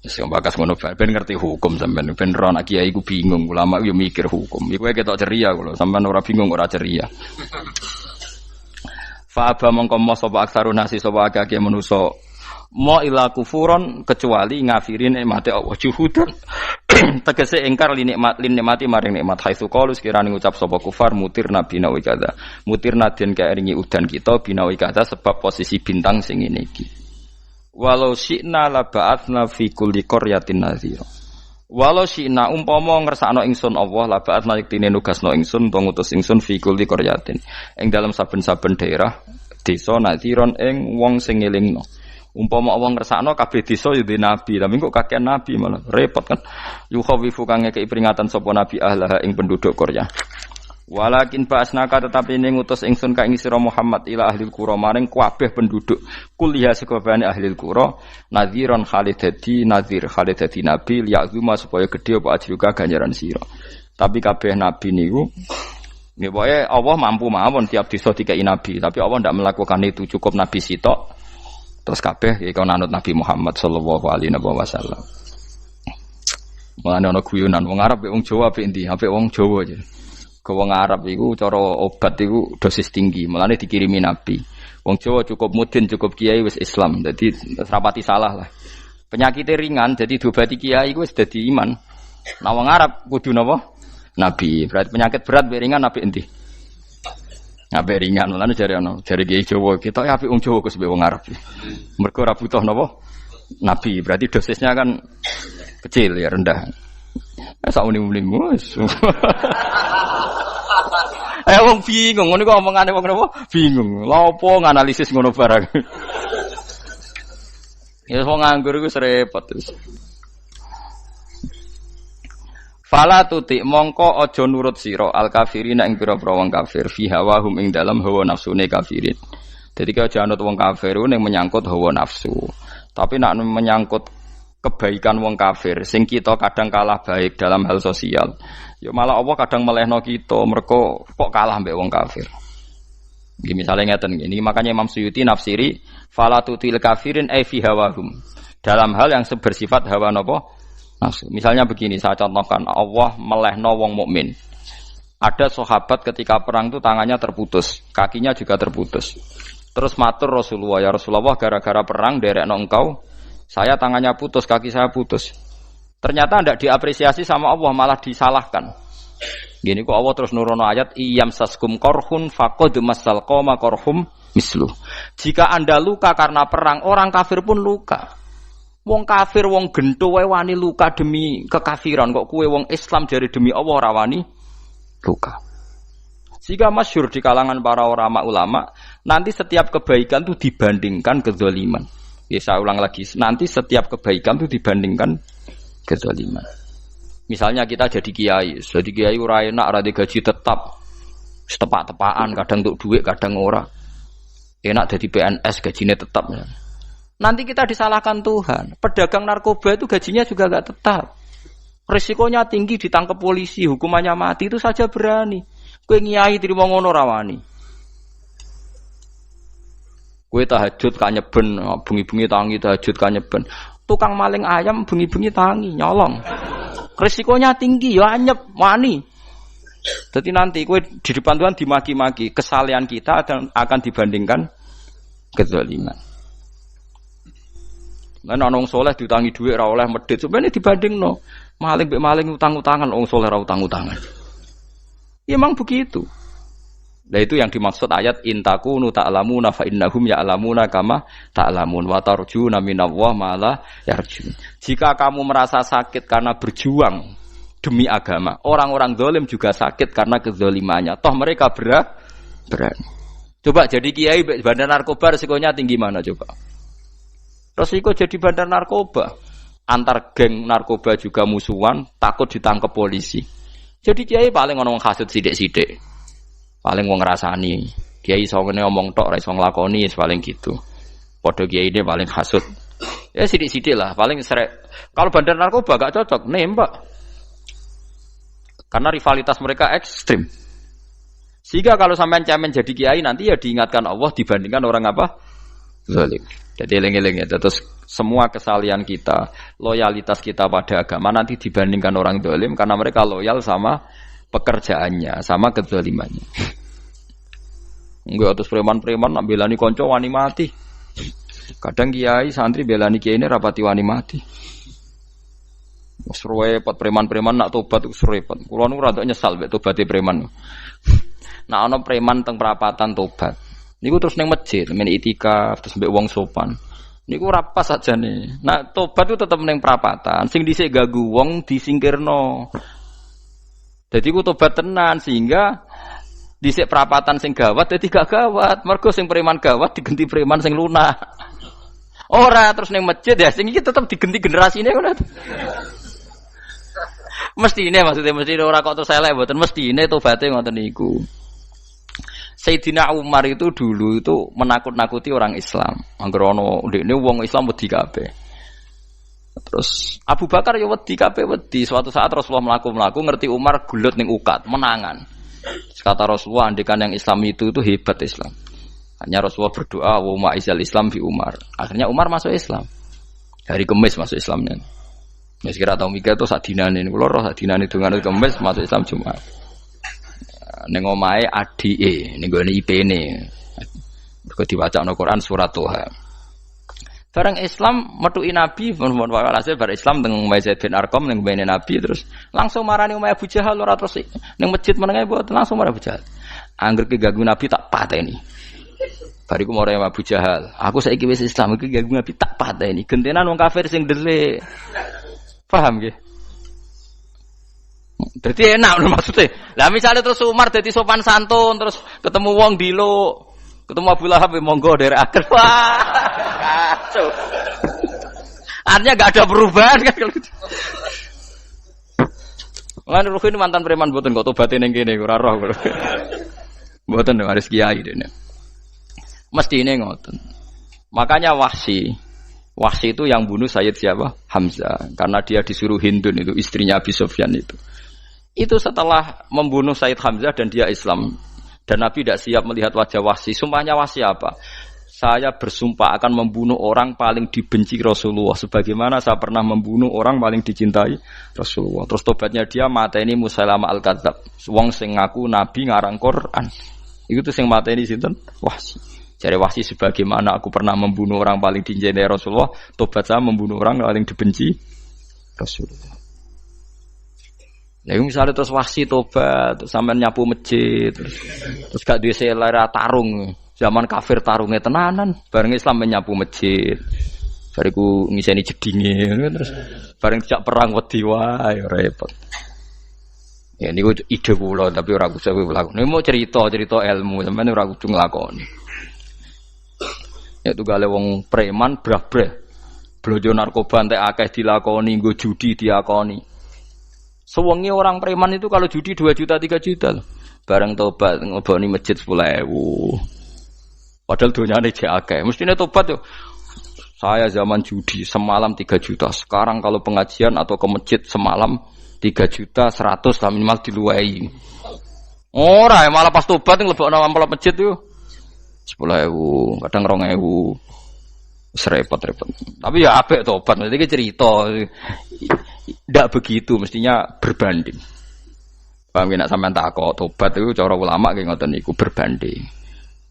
Speaker 2: sing bakas ngono ben ngerti hukum sampean ben ora anak kiai ku bingung ulama yo mikir hukum iku ketok ceria kula sampean ora bingung ora ceria fa aba mongko mos sapa aksarun nasi sapa akeh manusa mo ila kufuron kecuali ngafirin nikmate Allah juhudan tegese ingkar nikmati maring nikmat haitsu qalu sekirane ngucap sapa kufar mutir nabi nawi kada mutir nadien kaeringi udan kita binawi kada sebab posisi bintang sing ngene iki. Walau syi'na la ba'atsna fi kulli qaryatin nadhira. Walau syi'na umpama ngersakno ingsun Allah la ba'atsna yektine nugasno ingsun utawa ngutus ingsun fi kulli qaryatin. Ing dalam saben-saben daerah desa nadhiron ing wong sing ngelingno. Umpama Allah ngersakno kabeh desa ya di nabi, tapi kok kakek nabi malah repot kan. Yukhawifu kang ngekeki peringatan sapa nabi ahlah ing penduduk Qaryah. Walakin ba'asnaka tetapi ini ngutus ingsun ka ing sira Muhammad ila ahlil qura maring kabeh penduduk kuliah sekabehane ahlil qura nadhiron khalidati nadhir khalidati nabi liya'zuma supaya gedhe apa ajruka ganjaran sira. Tapi kabeh nabi niku nggih pokoke Allah mampu mawon tiap desa dikai nabi, tapi Allah ndak melakukan itu, cukup nabi sitok terus kabeh iku nanut Nabi Muhammad sallallahu alaihi wasallam. Mulane ana guyonan wong Arab wong Jawa apik endi? Apik wong Jawa aja. Ke wong Arab iku cara obat iku dosis tinggi, mulane dikirimi nabi. Wong Jawa cukup mudin, cukup kiai wis Islam. Dadi rapati salah lah. Penyakitnya ringan, jadi diobati kiai wis dadi iman. Nah wong Arab kudu napa? Nabi. Berarti penyakit berat mek ringan nabi endi? Nabi ringan, mulane jare ana, jare kiai Jawa, kita apik wong Jawa kok wong Arab. Mergo ora butuh napa? Nabi. Berarti dosisnya kan kecil ya, rendah. Sauni-uni mus. Wong bingung, ngono kok omongane wong napa? Bingung. Lha opo nganalisis ngono barang. Ya wong nganggur iku repot terus. Fala tutik mongko aja nurut sira al kafirina ing pira-pira wong kafir fi hawahum ing dalam hawa nafsune kafirin. Dadi aja anut wong kafir ning menyangkut hawa nafsu. Tapi nek menyangkut kebaikan wong kafir sing kita kadang kalah baik dalam hal sosial ya malah Allah kadang melehno kita mergo kok kalah mbek wong kafir. Nggih misale ngeten iki makanya Imam Suyuti nafsiri falatutil kafirin ai fi hawahum dalam hal yang bersifat hawa napa nafsu. Misalnya begini saya contohkan Allah melehno wong mukmin. Ada sahabat ketika perang itu tangannya terputus, kakinya juga terputus. Terus matur Rasulullah, ya Rasulullah gara-gara perang derekno engkau saya tangannya putus, kaki saya putus. Ternyata tidak diapresiasi sama Allah, malah disalahkan. Gini kok Allah terus nurono ayat iyam saskum korhun faqad masal qoma korhum mislu. Jika Anda luka karena perang, orang kafir pun luka. Wong kafir, wong gento wae wani luka demi kekafiran, kok kuwe wong Islam jare demi Allah ora wani luka. Jika masyhur di kalangan para ulama, nanti setiap kebaikan itu dibandingkan kezaliman. Ya saya ulang lagi, nanti setiap kebaikan itu dibandingkan kezaliman. Misalnya kita jadi kiai ora enak, ora gaji tetap, setepak-tepakan, kadang untuk duit, kadang ora. Enak jadi PNS, gajinya tetap. Nanti kita disalahkan Tuhan. Pedagang narkoba itu gajinya juga enggak tetap. Risikonya tinggi, ditangkap polisi, hukumannya mati, itu saja berani. Kowe nyai trimo ngono ra wani. Kowe tahajud ka nyeben, bengi-bengi tangi tahajud ka nyeben. Tukang maling ayam bengi-bengi tangi nyolong. Risikonya tinggi ya anyep wani. Jadi nanti kowe di depan Tuhan dimaki-maki, kesalehan kita akan dibandingkan kezaliman. Lan ana wong saleh diutangi dhuwit ora oleh medhit, sebenarnya dibandingno. Maling mbek maling utang-utangan, wong saleh ora utang-utangan. Ya memang begitu. Nah itu yang dimaksud ayat intakunu ta'lamuna fa innahum ya'lamuna kama ta'lamun wa tarjuna minallah ma la yarjun. Jika kamu merasa sakit karena berjuang demi agama, orang-orang zalim juga sakit karena kezalimannya. Toh mereka berani. Coba jadi kiai bandar narkoba resikonya tinggi mana coba? Resiko jadi bandar narkoba. Antar geng narkoba juga musuhan, takut ditangkap polisi. Jadi kiai paling ono hasud sithik-sithik. Paling wong ngrasani. Kiai iso ngene omong tok ora iso nglakoni paling gitu. Padha kiai ini paling hasud. Ya sithik-sithik lah, paling serek. Kalau bandar narkoba gak cocok nembak. Karena rivalitas mereka ekstrim. Sehingga kalau sampean cemen jadi kiai nanti ya diingatkan Allah dibandingkan orang apa? Zalim. Jadi eling-eling ya. Terus semua kesalahan kita, loyalitas kita pada agama nanti dibandingkan orang zalim karena mereka loyal sama pekerjaannya, sama kezalimannya. Enggak terus preman-preman nak belani konco wani mati. Kadang kiai santri belani kiai ini rapati wani mati. Wis repot preman-preman nak tobat wis repot. Kulo nu rada nyesal mek tobaté preman. Nak ana preman teng perapatan tobat. Niku terus ning masjid, men itikaf terus mbek wong sopan. Niku ora pas ajane. Nak tobat itu tetep ning perapatan, sing dhisik gagu wong disingkirno. Dadi ku tobat tenan sehingga dhisik perapatan sing gawat dadi gak gawat. Mergo sing preman gawat diganti preman sing lunak. Ora terus ning masjid ya sing iki tetep diganti generasine ngono. Mestine maksudnya mesti ora kok terus elek mboten mestine tobaté ngoten niku. Sayyidina Umar itu dulu itu menakut-nakuti orang Islam. Angger ana ndekne wong Islam wedi kabeh. Terus Abu Bakar ya wedi kabeh wedi. Suatu saat Rasulullah mlaku-mlaku ngerti Umar gulut ning ukat, menangan. Kata Rasulullah andekan yang Islam itu hebat Islam. Hanya Rasulullah berdoa wa ma'izal Islam fi Umar. Akhirnya Umar masuk Islam. Hari Kamis masuk Islamnya. Wis kira tau mikir to sadinane kula roh sadinane dongane Kamis masuk Islam Jumat. Ning omahe adike ning gone IP-ne. Mergo diwacana Quran surat Toha. Bareng Islam metuki Nabi mun walhasil bar Islam teng Zaid bin Arqam ning mbene Nabi terus langsung marani omahe Abu Jahal ora terus ning masjid menenge mboten langsung marani Abu Jahal. Angger ki ganggu Nabi tak pateni. Bariku marani Abu Jahal. Aku saiki wis Islam iki ganggu Nabi tak pateni. Gentenan wong kafir sing ndelik. Paham nggih? Dadi enak lho maksudnya. Lah misalnya terus Umar dadi sopan santun terus ketemu wong dilo, ketemu Abu Lahab monggo derek akhir. Wah. Kacau. Artinya enggak ada perubahan kan kalau gitu. Lan Ruhin mantan preman mboten kok tobaté ning kene ora roh. Mboten harus kiai dene. Mestine ngoten. Makanya Wahsy itu yang bunuh Sayyid siapa? Hamzah. Karena dia disuruh Hindun itu istrinya Abi Sufyan itu. Itu setelah membunuh Sayyid Hamzah dan dia Islam. Dan Nabi tidak siap melihat wajah Wahsy. Sumpahnya Wahsy apa? Saya bersumpah akan membunuh orang paling dibenci Rasulullah. Sebagaimana saya pernah membunuh orang paling dicintai Rasulullah. Terus tobatnya dia mateni Musailamah al-Kadzab. Wong sing ngaku Nabi ngarang Quran. Itu tuh sing mateni sinten? Wahsy. Jadi Wahsy sebagaimana aku pernah membunuh orang paling dicintai Rasulullah, tobat saya membunuh orang paling dibenci Rasulullah. Nah, misalnya terus Wahsy tobat, sampai nyapu masjid, terus gak duwe selera tarung, zaman kafir tarungnya tenanan, bareng Islam menyapu masjid, bariku ngiseni jedinge, terus bareng dijak perang wedi wae repot. Ya niku ide kula tapi ora kudu nglakoni. Nek mau cerita ilmu, sampeyan ora kudu nglakoni. Yaitu gale wong preman brah-brah. Blojo narkoba entek akeh dilakoni, nggo judi diakoni. Sewengi orang preman itu kalau judi 2 juta 3 juta loh. Bareng tobat ngleboni masjid 10.000. Padahal donyane jek akeh. Mestine tobat yo. Saya zaman judi semalam 3 juta. Sekarang kalau pengajian atau ke masjid semalam 3 juta 100 lah minimal diluwei. Ora malah pas tobat nglebokno amplop masjid yo. 10.000, kadang 2.000. Repot-repot. Tapi ya apik tobat, mesti iki cerita. Ndak begitu, mestinya berbanding. Paham nek sampean takok tobat itu cara ulama nggih ngoten niku berbanding.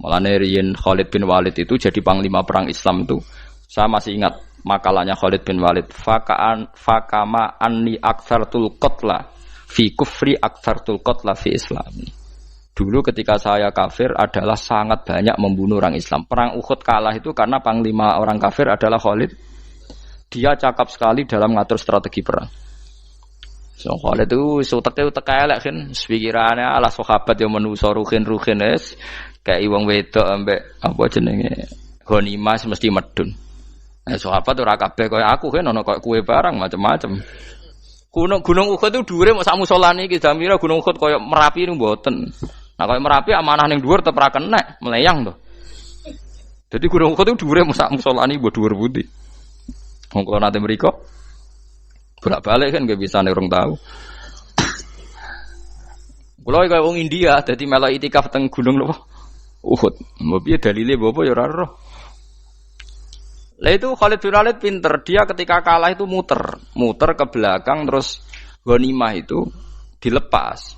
Speaker 2: Mulane riyen Khalid bin Walid itu jadi panglima perang Islam itu. Saya masih ingat makalahnya Khalid bin Walid. Fakama anni aktsartul qatla fi kufri aktsartul qatla fi islami. Dulu ketika saya kafir adalah sangat banyak membunuh orang Islam. Perang Uhud kalah itu karena panglima orang kafir adalah Khalid. Dia cakap sekali dalam mengatur strategi perang. So Khalid itu utek elek kan, pikirannya ala sahabat yang menuso ruhin es kayak wong wedok ambek apa jenenge ghanimah mesti medun. Nah sahabat ora kabeh kaya aku kan ono kaya kue barang macam-macam. Gunung Uhud itu dhuwure mok sak musolane iki jamira Gunung Uhud kaya Merapi niku mboten. Nah kaya Merapi amanah ning dhuwur tetep ra kenek, meleyang to. Jadi Gunung Uhud itu dhuwure mok sak musolane mbok dhuwur pundi. Wong kula nate mriko bolak-balik kan gak bisa nek urung tahu. Kula kaya wong India dadi melok itikaf teng gunung lho Uhud. Mbok piye dalile mbok apa ya ora roh. Lah itu Khalid bin Walid pinter, dia ketika kalah itu muter ke belakang terus ghanimah itu dilepas.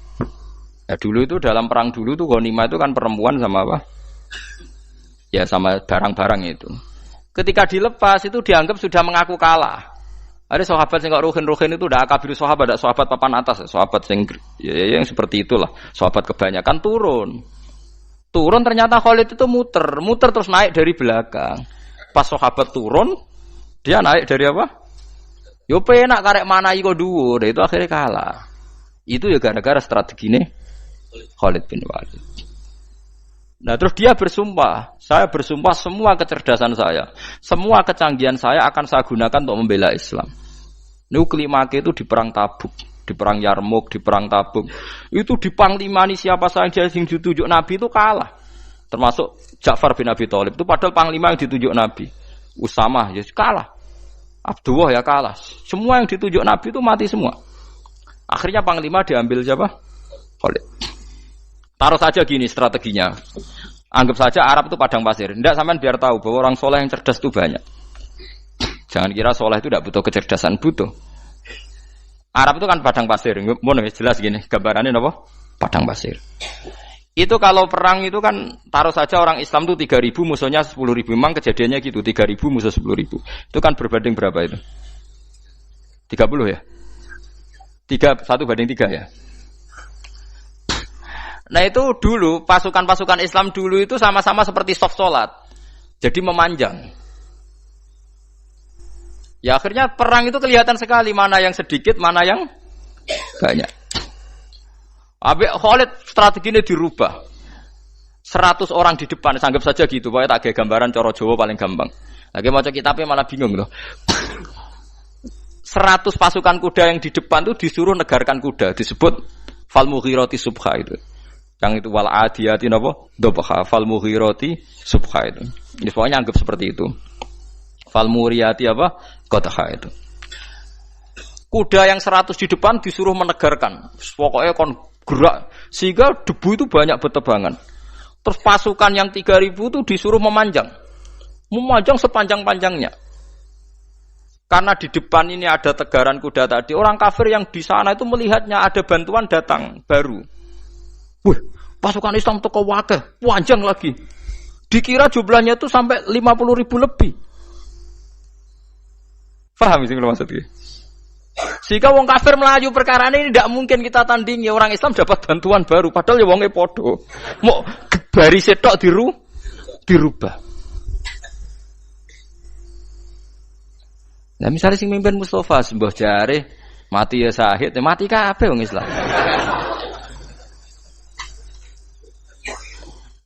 Speaker 2: Ya dulu itu dalam perang dulu tuh ghanimah itu kan perempuan sama apa? Ya sama barang-barang itu. Ketika dilepas itu dianggap sudah mengaku kalah. Ada sahabat yang kok ruhin itu udah akabir sahabat, ada sahabat papan atas, sahabat yang seperti itulah, sahabat kebanyakan turun ternyata Khalid itu muter terus naik dari belakang. Pas sahabat turun, dia naik dari apa? Yo penak karek mana iko dhuwur, itu akhirnya kalah. Itu ya gara-gara strategi ini Khalid bin Walid. Nah terus dia bersumpah, saya bersumpah semua kecerdasan saya, semua kecanggihan saya akan saya gunakan untuk membela Islam. Nuklimake itu di perang Tabuk, di perang Yarmuk, di perang Tabuk. Itu di panglimani siapa saja yang ditunjuk Nabi itu kalah. Termasuk Ja'far bin Abi Thalib itu padahal panglima yang ditunjuk Nabi. Usamah ya kalah. Abdullah ya kalah. Semua yang ditunjuk Nabi itu mati semua. Akhirnya panglima diambil siapa? Khalid. Taruh saja gini strateginya. Anggap saja Arab itu padang pasir. Tidak sampean biar tahu bahwa orang soleh yang cerdas itu banyak. Jangan kira soleh itu tidak butuh kecerdasan, butuh. Arab itu kan padang pasir. Mau jelas gini gambarannya apa? Padang pasir. Itu kalau perang itu kan taruh saja orang Islam itu 3.000 musuhnya 10.000. Memang kejadiannya gitu 3.000 musuh 10.000. Itu kan berbanding berapa itu? 30 ya? 1 banding 3 ya? Nah itu dulu pasukan-pasukan Islam dulu itu sama-sama seperti soft sholat. Jadi memanjang. Ya akhirnya perang itu kelihatan sekali mana yang sedikit, mana yang banyak. Habis Khalid strateginya dirubah. 100 orang di depan, anggap saja gitu. Pokoknya tak kayak gambaran coro Jawa paling gampang. Lagi mau kitabnya malah bingung loh. 100 pasukan kuda yang di depan itu disuruh negarkan kuda, disebut fal mughirati subha itu. Yang itu wal adiyati napa? Dobha fal mughirati subha itu. Ini pokoknya anggap seperti itu. Fal muriyati apa? Qadha itu. Kuda yang 100 di depan disuruh menegarkan. Pokoknya kon gerak sehingga debu itu banyak bertebangan. Terus pasukan yang 3.000 itu disuruh memanjang sepanjang-panjangnya. Karena di depan ini ada tegaran kuda tadi, orang kafir yang di sana itu melihatnya ada bantuan datang baru. Wih, pasukan Islam teko wakeh, panjang lagi. Dikira jumlahnya itu sampai 50.000 lebih. Paham sih kalau maksudnya? Sehingga wong kafir melaju perkara ini tidak mungkin kita tandingi. Orang Islam dapat bantuan baru padahal ya wonge podo. Mau baris tok dirubah. Nah misalnya sing mimpin Mustafa sembah jare mati ya syahid, mati kabeh wong Islam.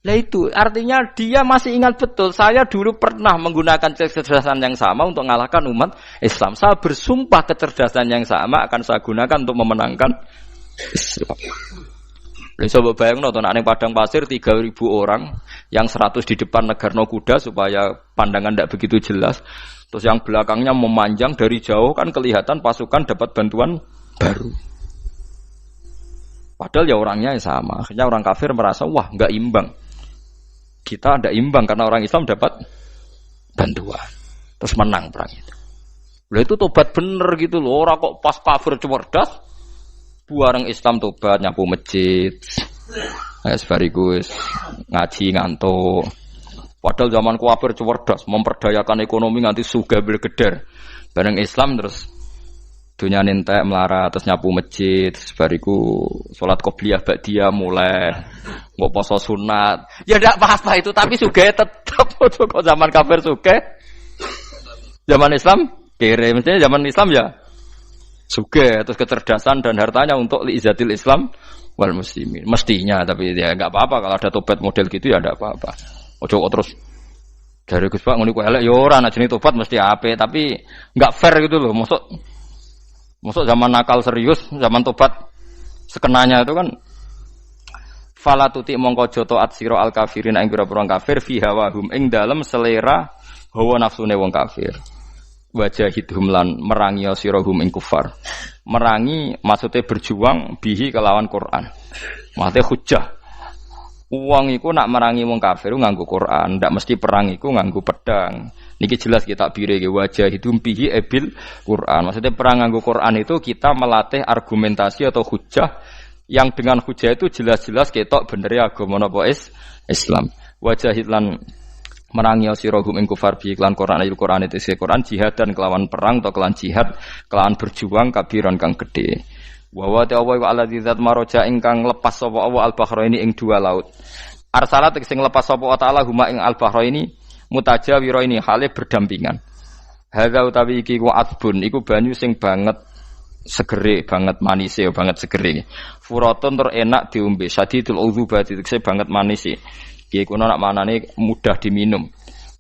Speaker 2: Lah itu artinya dia masih ingat betul saya dulu pernah menggunakan kecerdasan yang sama untuk mengalahkan umat Islam. Saya bersumpah kecerdasan yang sama akan saya gunakan untuk memenangkan Islam. Coba bayangno to nek padang pasir 3.000 orang yang 100 di depan negarno kuda supaya pandangan tidak begitu jelas. Terus yang belakangnya memanjang dari jauh kan kelihatan pasukan dapat bantuan baru. Padahal ya orangnya sama. Akhirnya orang kafir merasa wah enggak imbang. Kita tidak imbang karena orang Islam dapat bantuan. Terus menang perang itu. Lah itu tobat bener gitu loh. Orang kok pas kafir cerdas, buareng Islam tobat nyapu masjid. Sebarigus ngaji ngantuk. Padahal zaman kafir cerdas, memperdayakan ekonomi nganti sugih bergeder. Bareng Islam terus Dunia nentek melarat terus nyapu masjid, terus bariku sholat qobliyah ba'diyah mulai nggak poso sunat. Ya ndak apa-apa itu, tapi sugih tetap kok zaman kafir sugih. Zaman Islam kere, mestinya zaman Islam ya sugih, terus kecerdasan dan hartanya untuk liizatil Islam wal muslimin. Mestinya, tapi ya nggak apa-apa kalau ada tobat model gitu ya ndak apa-apa. Ojo kok terus dari Gus Pak ngene ku elek ya ora, nek jenenge tobat mesti apik, tapi nggak fair gitu loh. Maksud zaman nakal serius, zaman tobat sekenanya itu kan fala tuti mongko joto atsira al kafirin ing pira-pira kafir fi hawahum ing dalem selera hawa nafsune wong kafir. Wajahidhum lan merangi sirahum ing kufar. Merangi maksudnya berjuang bihi kelawan Quran. Maksudnya hujjah. Wong iku nak merangi wong kafir nganggo Quran, ndak mesti perang iku nganggo pedang. Niki jelas kita bire wajah itu bihi ebil Quran. Maksudnya perang nganggo Quran itu kita melatih argumentasi atau hujah yang dengan hujah itu jelas-jelas ketok bener ya agama napa Islam. Wajahid lan merangi sirahum ing kufar bihi lan Quran ayat Quran itu Quran jihad dan kelawan perang atau kelawan jihad kelawan berjuang kabiran kang gede. Wa wa ta'ala wa alladzi zat maraja ingkang lepas sapa Allah al-bahraini ing dua laut. Arsalat sing lepas sapa ta'ala huma ing al-bahraini mutajawiraini hale berdampingan. Hadza utawi iki ku adbun iku banyu sing banget segere, banget manise, banget segere. Furatun tur enak diombe, sadidul udzubati tekse banget manise. Iki kuwi nak manane mudah diminum.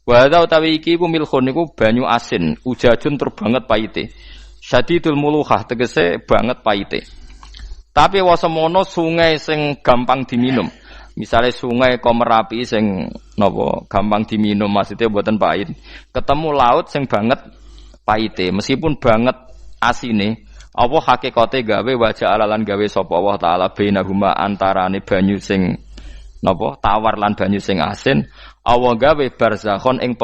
Speaker 2: Wa hadza utawi iki ku milkhun iku banyu asin, ujajun tur banget paite. Syadidul muluhah tegese banget paite. Tapi wasemono sungai sing gampang diminum. Misalnya sungai Komerapi sing napa gampang diminum maksudnya mboten pahit. Ketemu laut sing banget paite, meskipun banget asine, apa hakikate gawe wajah alalan gawe sapa Allah taala bainahuma antarane banyu sing napa tawar lan banyu sing asin, Allah gawe barzakhon ing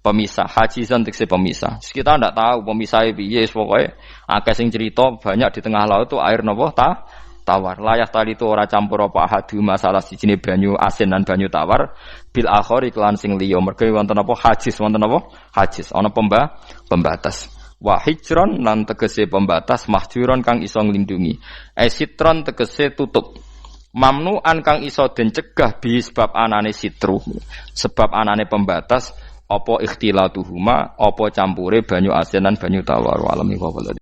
Speaker 2: pemisah, hajizan tekse pemisah. Kita ndak tahu pemisahnya piye, pokoke akeh sing cerita banyak di tengah laut itu air napa tawar. Layak tali itu ora campur apa hadu masalah sijine banyu asin dan banyu tawar bil akhari kelan sing liya. Mergo wonten apa hajiz, wonten apa hajiz, ana pembatas. Wa hijron lan tegese pembatas, mahjuron kang iso nglindungi. Sitron tegese tutup. Mamnuan kang iso den cegah bi sebab anane sitru. Sebab anane pembatas apa ikhtilatuhuma apa campure banyu asin lan banyu tawar. Wa alami wa